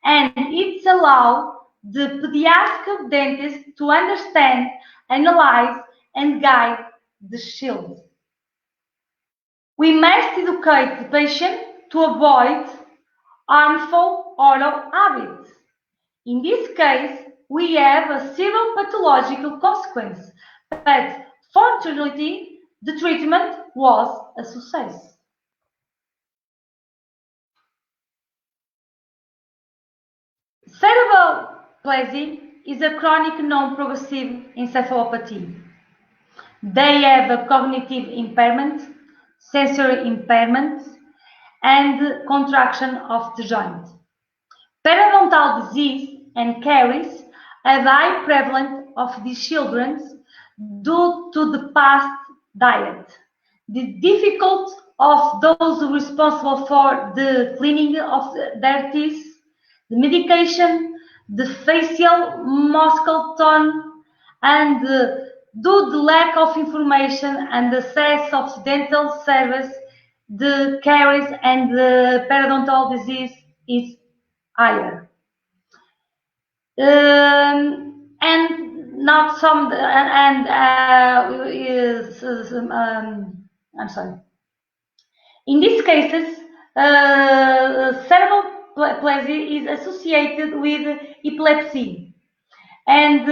And it allows the pediatric dentist to understand, analyze, and guide the child. We must educate the patient to avoid harmful oral habits. In this case, we have a severe pathological consequence, but fortunately, the treatment was a success. Cerebral palsy is a chronic non-progressive encephalopathy. They have a cognitive impairment, sensory impairment, and contraction of the joint. Periodontal disease and caries have high prevalence of these children due to the past diet, the difficulty of those responsible for the cleaning of their teeth, the medication, the facial muscle tone, and due to the lack of information and access of dental service, the caries and the periodontal disease is higher. And not some I'm sorry. In these cases, cerebral palsy is associated with epilepsy, and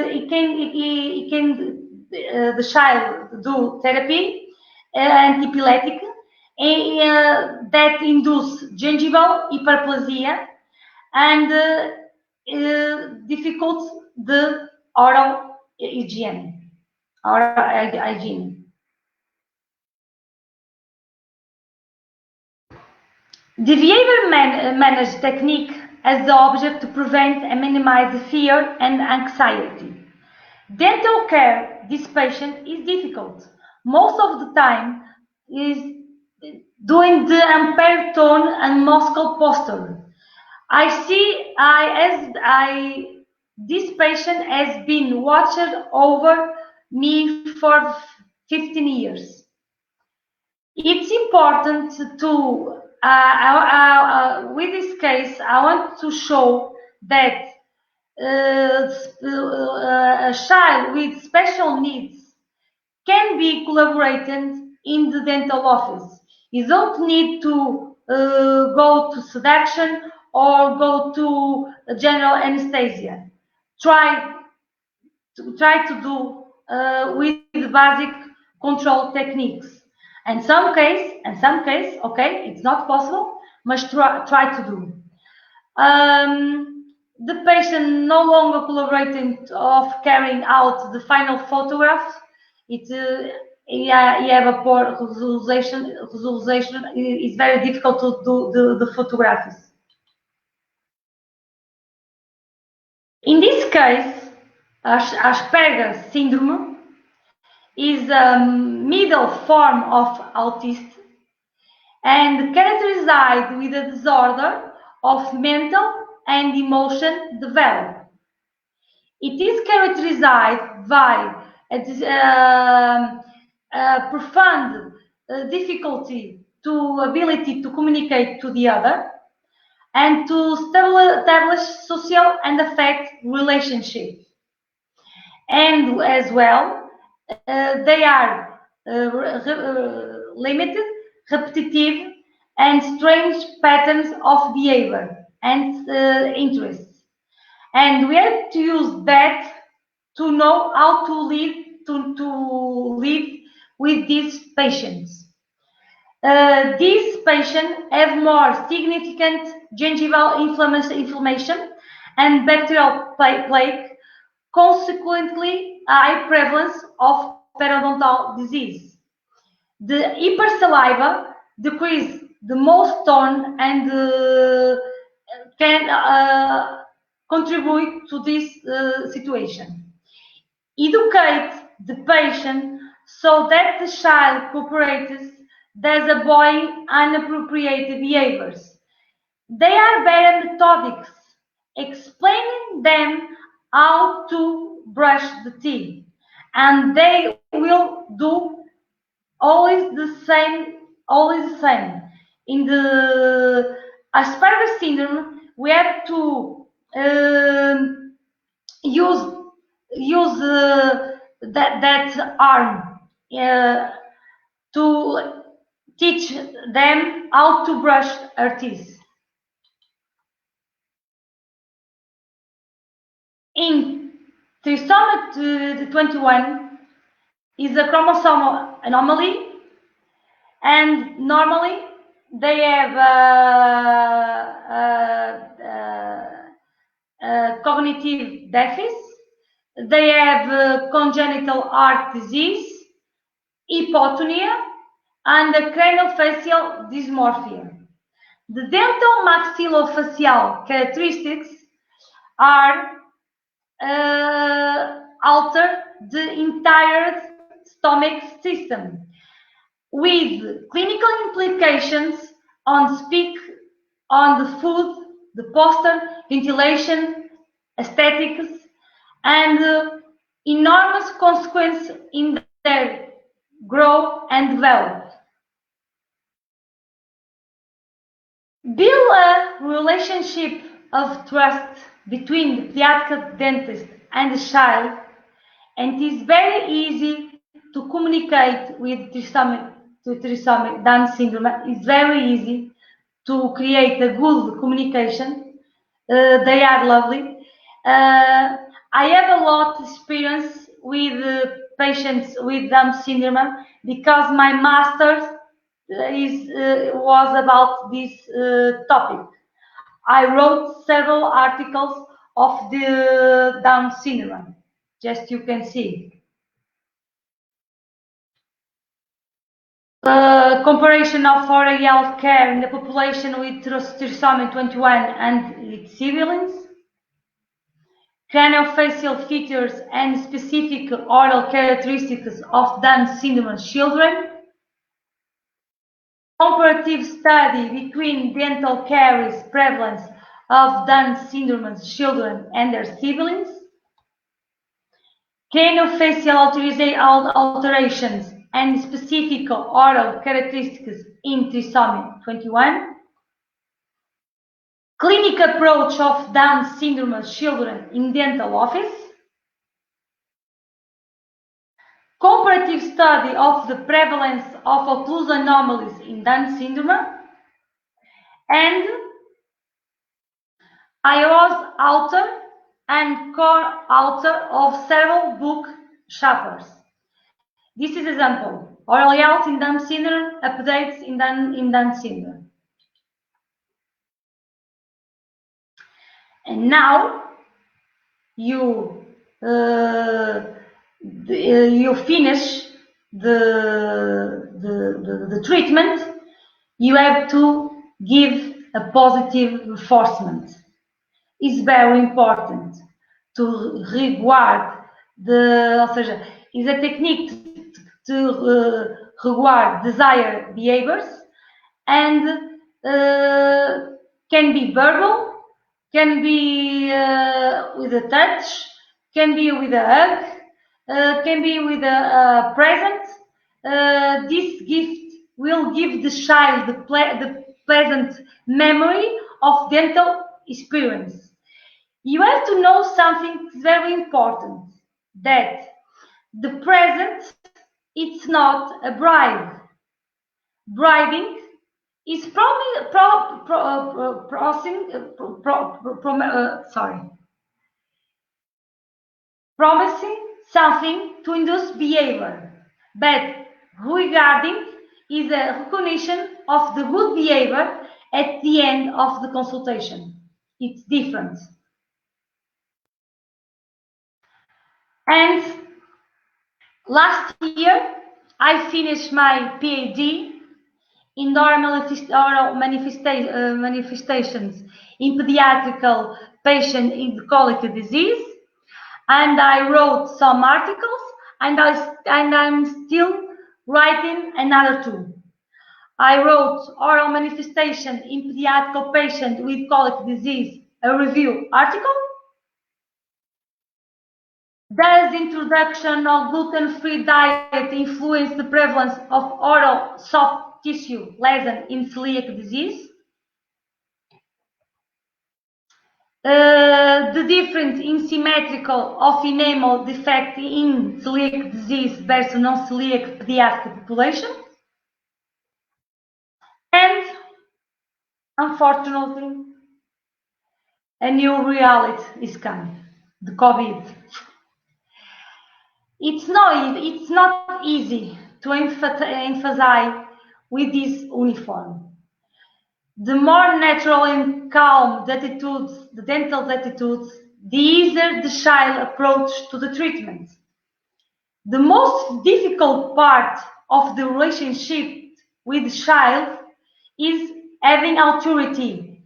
the child do therapy antiepileptic that induce gingival hyperplasia and difficult the oral hygiene. hygiene. The behavior managed technique has the object to prevent and minimize the fear and anxiety. Dental care, this patient is difficult. Most of the time is doing the impaired tone and muscle posture. This patient has been watched over me for 15 years. It's important to, with this case, I want to show that a child with special needs can be collaborating in the dental office. You don't need to go to sedation or go to general anesthesia. Try to do with the basic control techniques. In some case, okay, it's not possible, must try to do. The patient no longer collaborating of carrying out the final photographs. He have a poor visualization. It's very difficult to do the photographs. In this case, Asparagus Syndrome is a middle form of autism and characterized with a disorder of mental and emotion development. It is characterized by a profound difficulty to ability to communicate to the other and to establish social and affect relationships. And as well, they are limited, repetitive, and strange patterns of behavior and interests. And we have to use that to know how to live with these patients. These patients have more significant gingival inflammation and bacterial plague, consequently high prevalence of periodontal disease. The hypersaliva decrease the most tone and can contribute to this situation. Educate the patient so that the child cooperates, does avoid inappropriate behaviors. They are very methodic, explaining them how to brush the teeth, and they will do always the same. In the Asparagus syndrome, we have to use that arm to teach them how to brush their teeth. In trisomy 21 is a chromosomal anomaly, and normally they have cognitive deficit. They have congenital heart disease, hypotonia, and a craniofacial dysmorphia. The dental maxillofacial characteristics are alter the entire stomach system, with clinical implications on the food, the posture, ventilation, aesthetics, and enormous consequence in their growth and development. Build a relationship of trust between the pediatric dentist and the child, and it is very easy to communicate with trisomy Down syndrome. It's very easy to create a good communication. They are lovely. I have a lot of experience with patients with Down syndrome because my master's was about this topic. I wrote several articles of the Down syndrome, just you can see. Comparison of oral health care in the population with trisomy 21 and its siblings, craniofacial features and specific oral characteristics of Down syndrome children, comparative study between dental caries prevalence of Down syndrome children and their siblings, craniofacial alterations and specific oral characteristics in trisomy 21, clinic approach of Down syndrome children in dental office, comparative study of the prevalence of occlusal anomalies in Down syndrome, and I was author and co-author of several book chapters. This is example: oral health in Down syndrome, updates in Down syndrome. And now you finish the treatment. You have to give a positive reinforcement. It's very important to reward ou seja, is a technique to reward desired behaviors, and can be verbal, can be with a touch, can be with a hug, can be with a present. This gift will give the child the pleasant memory of dental experience. You have to know something very important, that the present, it's not a bribe. Bribing is promising something to induce behavior, but regarding is a recognition of the good behavior at the end of the consultation. It's different. And last year, I finished my PhD in oral manifestations in pediatric patient in colic disease, and I wrote some articles, and I'm still writing another two. I wrote oral manifestation in pediatric patient with colic disease, a review article. Does introduction of gluten-free diet influence the prevalence of oral soft tissue lesion in celiac disease? The difference in symmetrical of enamel defect in celiac disease versus non-celiac pediatric population. And unfortunately, a new reality is coming, the COVID. It's not easy to emphasize with this uniform. The more natural and calm the attitudes, the dental attitudes, the easier the child approach to the treatment. The most difficult part of the relationship with the child is having authority,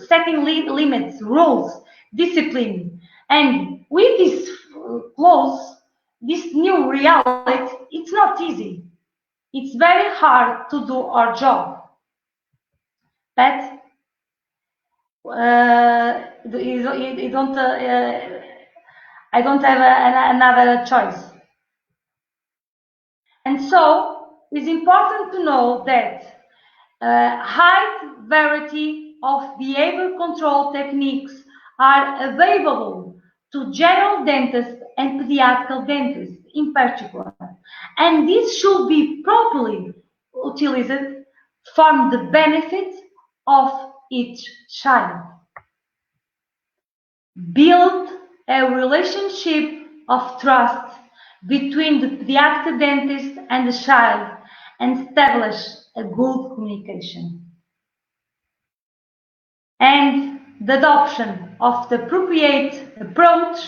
setting limits, rules, discipline. And with this this new reality, it's not easy. It's very hard to do our job. But I don't have another choice. And so it's important to know that high variety of behavior control techniques are available to general dentists and pediatric dentists in particular. And this should be properly utilized for the benefit of each child. Build a relationship of trust between the pediatric dentist and the child and establish a good communication. And the adoption of the appropriate approach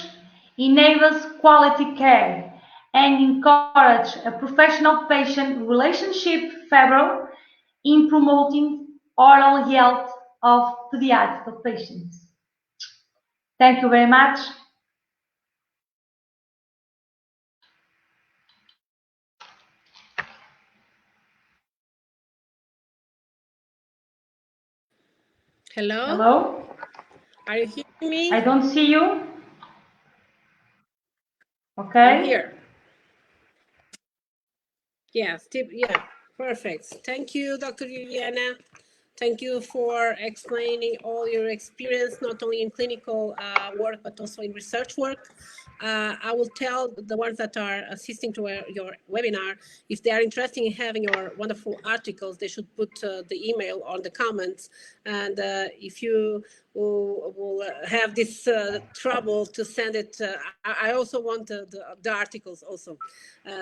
enables quality care and encourage a professional patient relationship favorable in promoting oral health of pediatric patients. Thank you very much. Hello? Hello? Are you hearing me? I don't see you. Okay. I'm here. Yes, yeah, perfect. Thank you, Dr. Viviana. Thank you for explaining all your experience, not only in clinical work, but also in research work. I will tell the ones that are assisting to your webinar, if they are interested in having your wonderful articles, they should put the email on the comments. And if you will have this trouble to send it, I also want the articles also.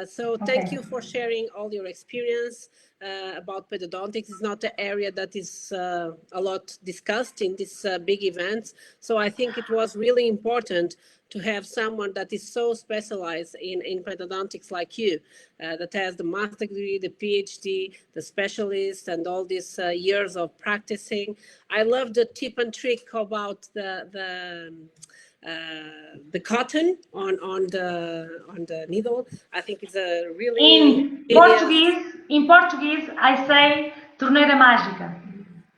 So thank you for sharing all your experience about pedodontics. It's not an area that is a lot discussed in these big events. So I think it was really important to have someone that is so specialized in pedodontics like you, that has the master degree, the PhD, the specialist, and all these years of practicing. I love the tip and trick about the cotton on the needle. I think it's a really in Portuguese, I say torneira mágica.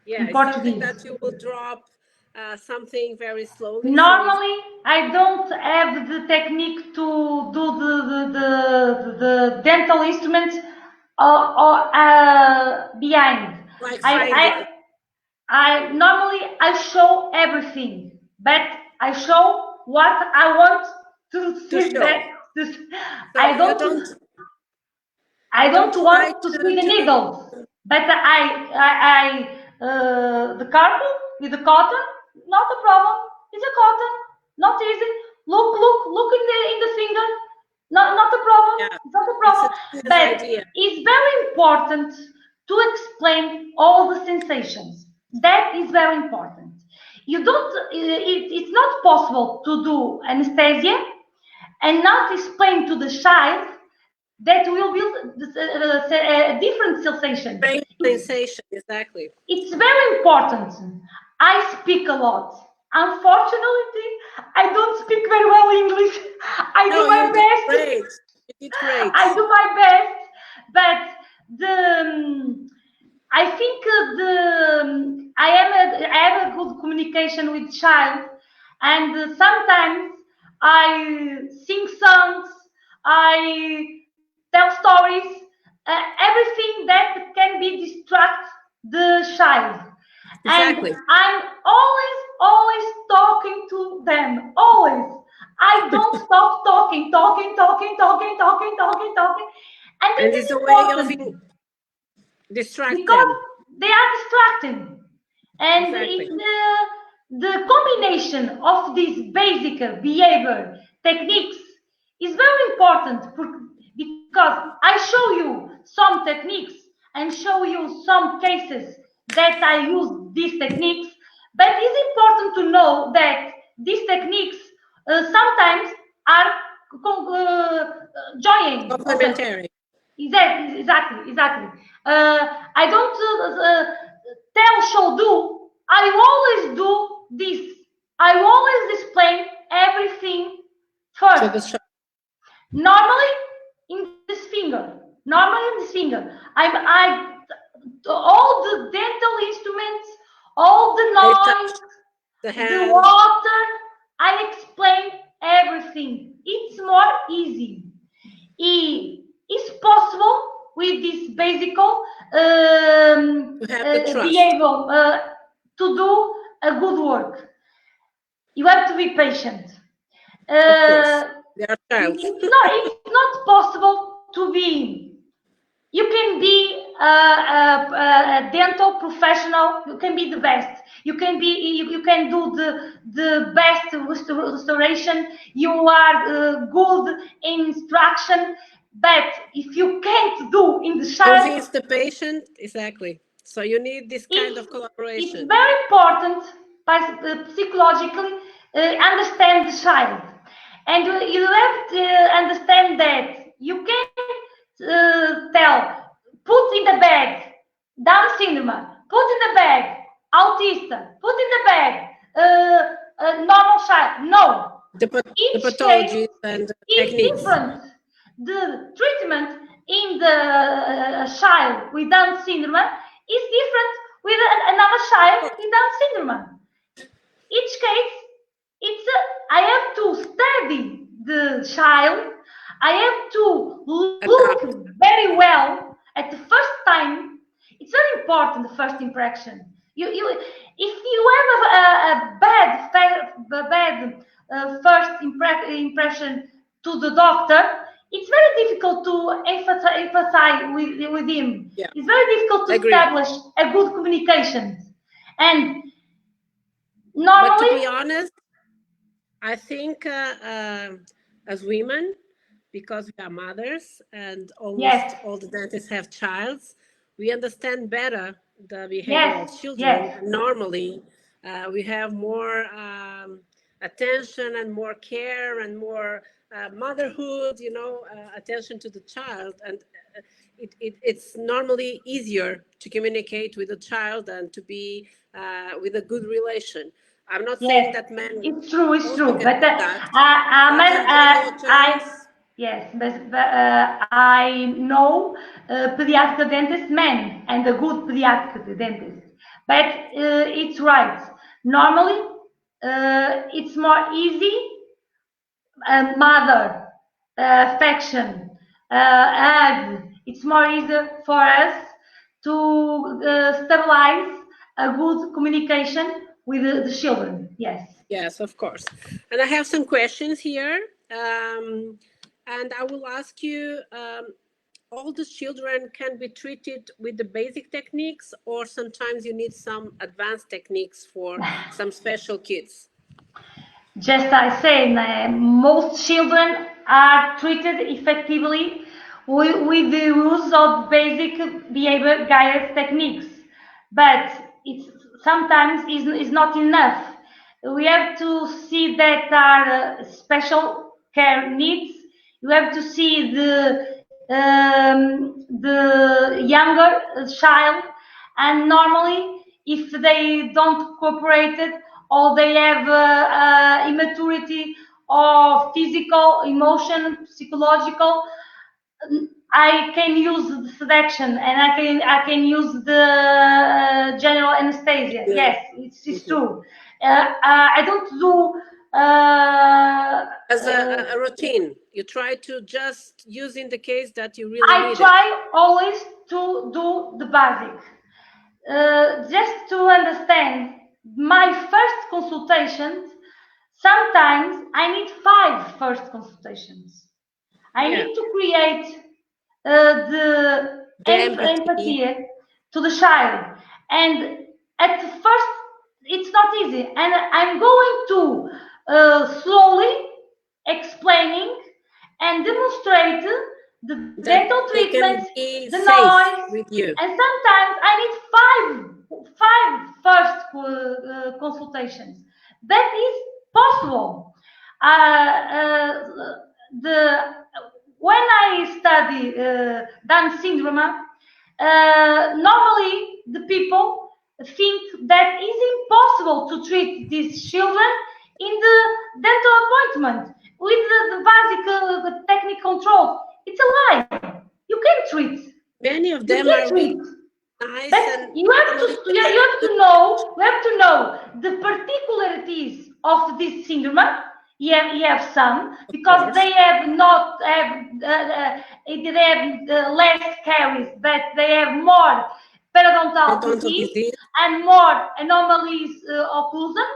Yeah, it's something that you will drop something very slowly. Normally, I don't have the technique to do the dental instruments behind. Like I normally I show everything, but I show what I want to see. So I don't want to see the needles, but the carpet with the cotton, not a problem. It's a cotton, not easy. Look in the finger, not a problem. Yeah, it's not a problem. But it's very important to explain all the sensations. That is very important. You don't. It's not possible to do anesthesia and not explain to the child that will be a different sensation. Sensation, exactly. It's very important. I speak a lot. Unfortunately, I don't speak very well English. I do my best. Great. You did great. I do my best, but I think I have a good communication with child, and sometimes I sing songs, I tell stories, everything that can be distract the child. Exactly. And I'm always talking to them. Always. I don't stop talking. And this is important. Because they are distracted. And in the combination of these basic behavior techniques is very important because I show you some techniques and show you some cases that I use these techniques, but it's important to know that these techniques sometimes are joining. Complementary. Exactly. I don't tell, show, do. I always do this. I always explain everything first. Normally in this finger. All the dental instruments, all the noise, the water. I explain everything. It's more easy. It's possible with this basic be able to do a good work. You have to be patient. It's not possible to be. You can be a dental professional. You can be the best. You can do the best restoration. You are good in instruction. But if you can't do in the child, convince the patient, exactly. So you need this kind of collaboration. It's very important, psychologically, understand the child, and you have to understand that You can tell, put in the bag, Down syndrome, put in the bag, autist, put in the bag, normal child. No. The Each pathologies case and the is techniques. different. The treatment in the child with Down syndrome is different with another child with Down syndrome. Each case, I have to study the child. I have to look very well at the first time. It's very important, the first impression. If you have a bad first impression to the doctor, it's very difficult to emphasize with him. Yeah. It's very difficult to establish a good communication. And normally, but to be honest, I think as women, because we are mothers and almost all the dentists have childs, we understand better the behavior of children. Yes. And normally, we have more attention and more care and more motherhood, attention to the child. And it's normally easier to communicate with the child and to be with a good relation. I'm not saying that men. It's true. But I know pediatric dentist men and a good pediatric dentist. But it's right. Normally, it's more easy. Mother affection, it's more easy for us to stabilize a good communication with the children. Yes, of course. And I have some questions here, and I will ask you, all the children can be treated with the basic techniques, or sometimes you need some advanced techniques for some special kids? Just I say, most children are treated effectively with the use of basic behavior guided techniques, but it's sometimes is not enough. We have to see that are special care needs. You have to see the younger child, and normally if they don't cooperate it, or they have immaturity or physical, emotion, psychological, I can use the sedaction and I can use the general anesthesia. Yes, it's true. I don't do as a routine. You try to just use in the case that you really need it. I try always to do the basic. Just to understand my first consultations, sometimes I need 5 first consultations. I need to create the empathy to the child, and at the first it's not easy, and I'm going to slowly explaining and demonstrate the dental treatments, the noise, and sometimes I need 5 first consultations. That is possible. When I study Down syndrome, normally the people think that it's impossible to treat these children in the dental appointment with the basic technique control. It's a lie. You can treat. Many of them are really nice, but you have to know the particularities of this syndrome. You have some, because they have less caries, but they have more periodontal disease and more anomalies occlusion.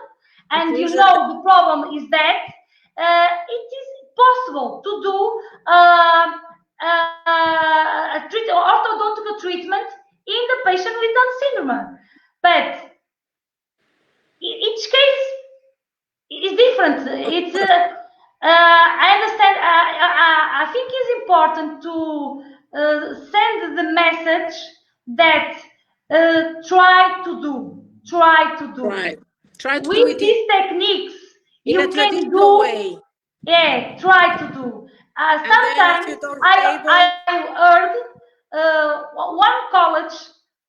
And you know the problem is that it is possible to do orthodontical treatment in the patient with Down syndrome, but each case is different. It's I understand. I think it's important to send the message that try to do. Right. Try to with these techniques. in a traditional way. Yeah, try to do. Sometimes if you don't I heard one college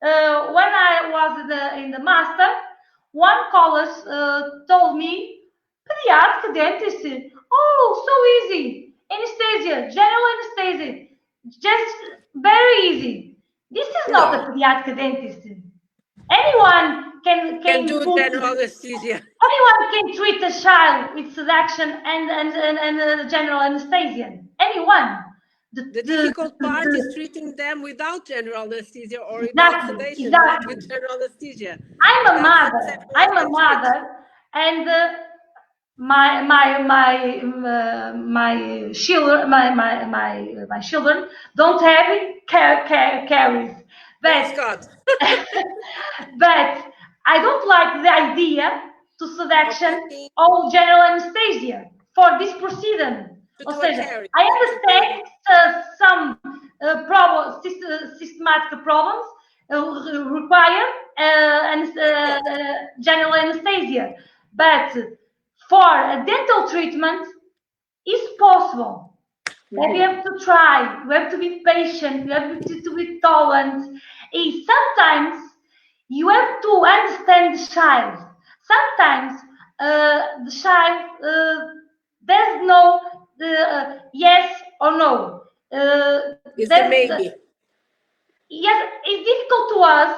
when I was in the master. One college told me pediatric dentistry. Oh, so easy. Anesthesia, general anesthesia, just very easy. This is not a pediatric dentistry. Anyone can do put, general anesthesia. Anyone can treat a child with sedaction and general anesthesia. Anyone. The difficult part is treating them without general anesthesia or without sedation, exactly. with general anesthesia. I'm a mother, and my children, my children don't have caries. Thanks God. But I don't like the idea to sedaction or general anesthesia for this procedure. I understand some systematic problems require general anesthesia, but for a dental treatment, it's possible. But you have to try. You have to be patient. You have to be tolerant. And sometimes you have to understand the child. Sometimes the child there's no yes or no. It's a maybe. Yes, it's difficult to us.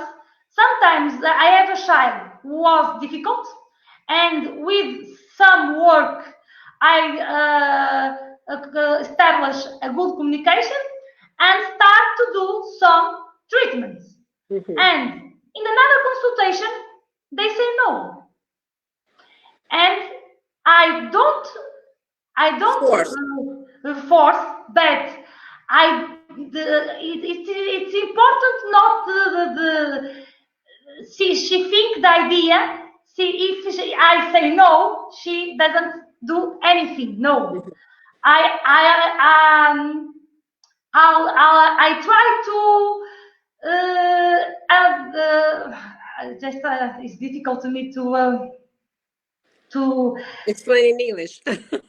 Sometimes I have a child who was difficult, and with some work, I establish a good communication and start to do some treatments. And in another consultation, they say no, and I don't force, but it's important not she think the idea. If I say no, she doesn't do anything. No, I try to it's difficult to me to explain in English.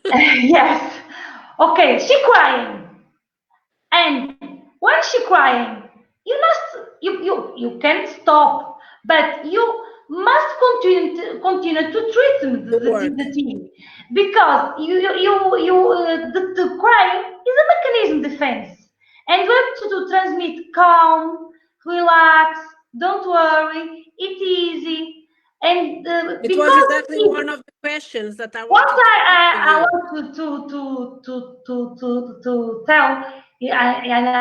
Yes. Okay, she crying, and when she crying, you can't stop, but you must continue to treat the team, because the crying is a mechanism defense, and you have to transmit calm, relax, don't worry, it's easy. And it was exactly one of the questions that I wanted I want to tell, and I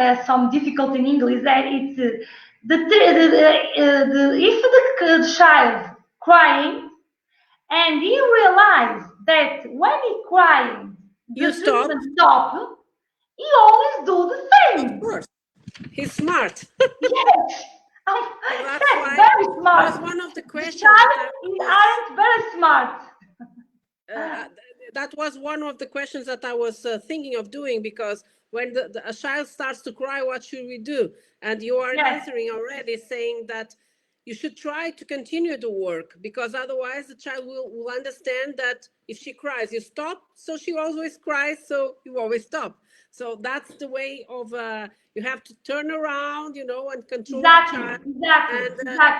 have some difficulty in English, that it's if the child crying and he realize that when he crying the treatment stop, he always do the same. Of course, he's smart. Yes. That's why very smart. It was one of the questions. Aren't very smart. That was one of the questions that I was thinking of doing, because when a child starts to cry, what should we do? And you are answering already, saying that you should try to continue the work, because otherwise the child will understand that if she cries, you stop. So she always cries, so you always stop. So that's the way of you have to turn around, and control the child. And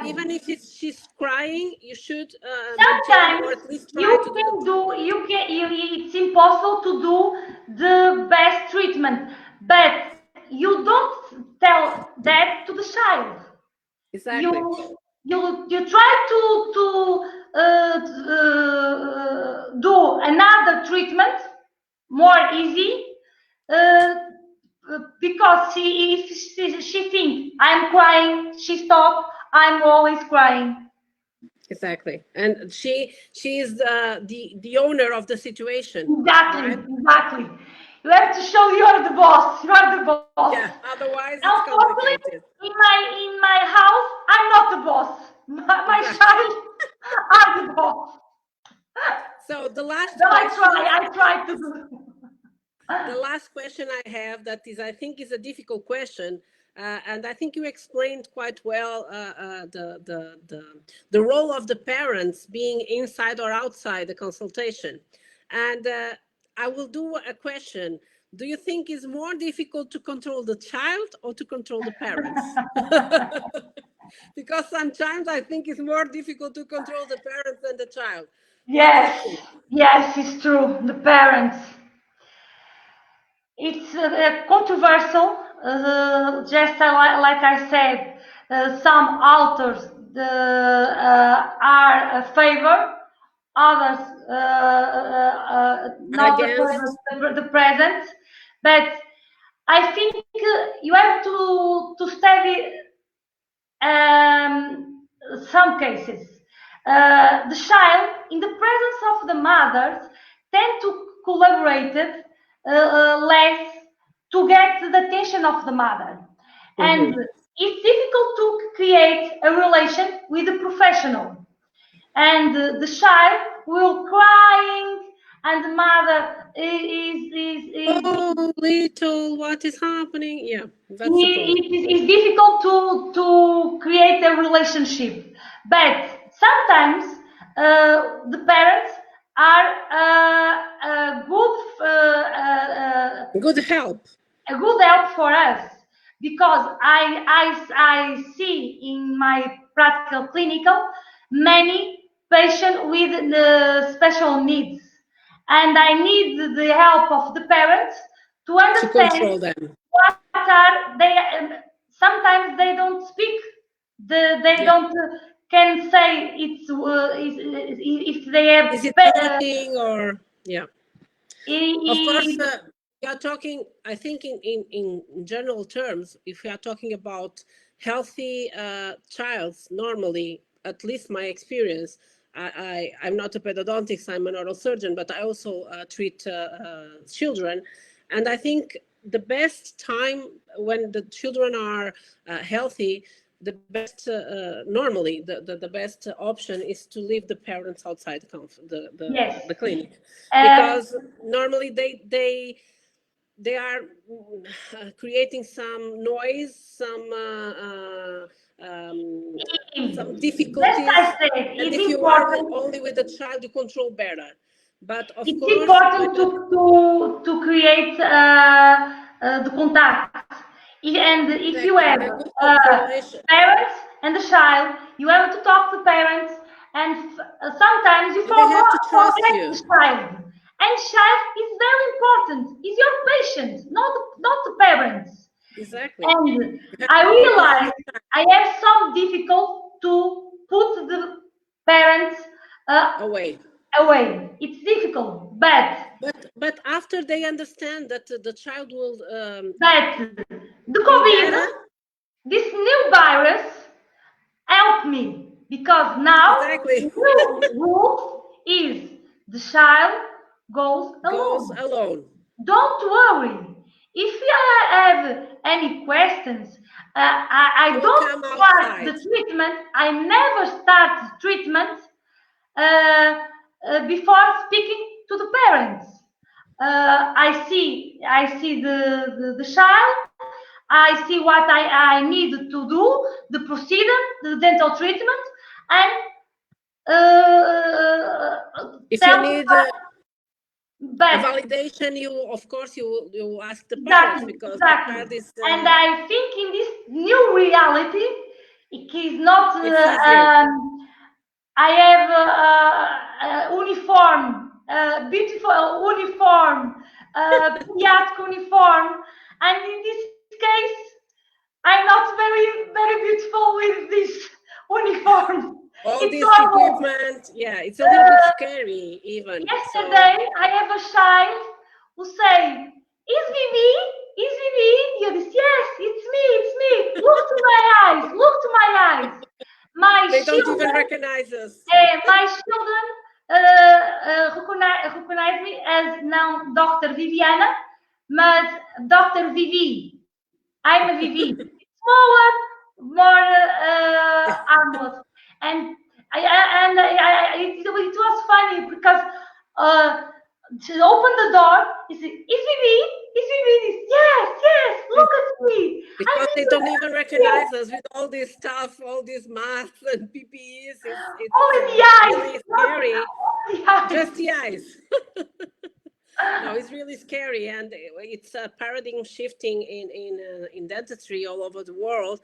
even if she's crying, you should sometimes or at least try it's impossible to do the best treatment, but you don't tell that to the child. Exactly. You try to do another treatment more easy, because if she thinks I'm crying, she stops. I'm always crying. Exactly, and she is the owner of the situation. Exactly. You have to show you are the boss. You are the boss. Yeah. Otherwise, it's complicated. In my house, I'm not the boss. My child are the boss. So the last I try to do. The last question I have, that is, I think, is a difficult question, and I think you explained quite well the role of the parents being inside or outside the consultation. And I will do a question do you think it's more difficult to control the child or to control the parents? Because sometimes I think it's more difficult to control the parents than the child. What do you think? Yes, it's true. The parents. It's controversial. Just like I said, some authors are a favor, others not a favor the present. But I think you have to study some cases. The child, in the presence of the mothers, tend to collaborate less to get the attention of the mother. And it's difficult to create a relation with a professional. And the child will crying, and the mother oh, little, what is happening? Yeah, that's the problem. It's difficult to create a relationship, but sometimes the parents are Good help. A good help for us, because I see in my practical clinical many patients with special needs, and I need the help of the parents to understand to control them. What are they? Sometimes they don't speak. They don't can say it's if they have. Is it hurting or yeah? Of course, we are talking. I think in general terms, if we are talking about healthy childs, normally, at least my experience, I'm not a pedodontist. I'm an oral surgeon, but I also treat children, and I think the best time when the children are healthy, the best normally the best option is to leave the parents outside the clinic, because normally they are creating some noise, some difficulties. And if you are only with the child, you control better. But of it's course, important to create the contact. And if you have parents and the child, you have to talk to parents, and sometimes you forget the child. And child is very important. It's your patient, not the parents. Exactly. And I realize I have some difficulty to put the parents away. It's difficult, but after they understand that the child will but the COVID, this new virus helped me, because now the new rule is the child goes alone. Don't worry. If you have any questions, I don't start the treatment. I never start treatment before speaking to the parents. I see the child. I see what I need to do, the procedure, the dental treatment, and if you need a validation, you ask the parents, because the child is. And I think in this new reality, it is not. I have uniform, beautiful uniform, pediatric uniform, and in this case, I'm not very beautiful with this uniform. All this equipment, yeah, it's a little bit scary even. Yesterday, I have a child who say, "Is Vivi? Is Vivi?" You said, "Yes, it's me. Look to my eyes. Look to my eyes." They don't even recognize us. My children recognize me as now Dr. Viviana, but Dr. Vivi. I'm a Vivi. Smaller, more armored. And it was funny, because to open the door, he said, "Is Vivi? Is Vivi?" Yes, look at me. Because they don't even recognize us with all this stuff, all these masks and PPEs. It's only the eyes. Really scary. Just the eyes. No, know, it's really scary, and it's a paradigm shifting in dentistry all over the world.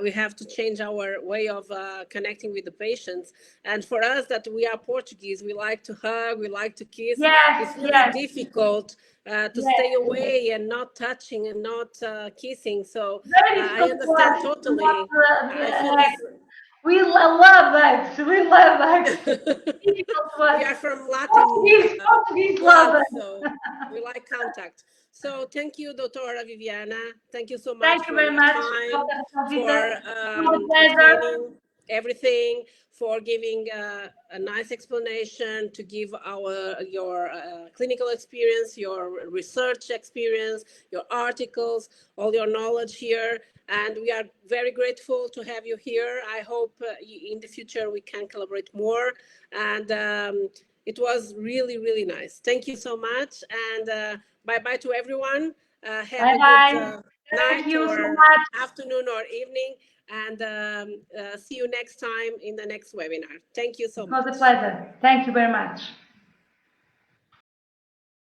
We have to change our way of connecting with the patients. And for us, that we are Portuguese, we like to hug, we like to kiss. Yes, It's really yes, difficult to yes. stay away and not touching and not kissing. So Very I difficult for understand us. totally. I feel Like, we love hugs. We love hugs. Difficult to we us. are from Latin Portuguese love blood, hugs. so we like contact. So thank you, Dr. Viviana. Thank you so much Thank you for very your much, time, Dr. for Convita. It was a pleasure. explaining everything, for giving a nice explanation, to give your clinical experience, your research experience, your articles, all your knowledge here. And we are very grateful to have you here. I hope in the future we can collaborate more. And it was really, really nice. Thank you so much. And bye-bye to everyone. Have a good Bye-bye. Thank night you so or much. afternoon or evening. And see you next time in the next webinar. Thank you so It was a much. pleasure. Thank you very much.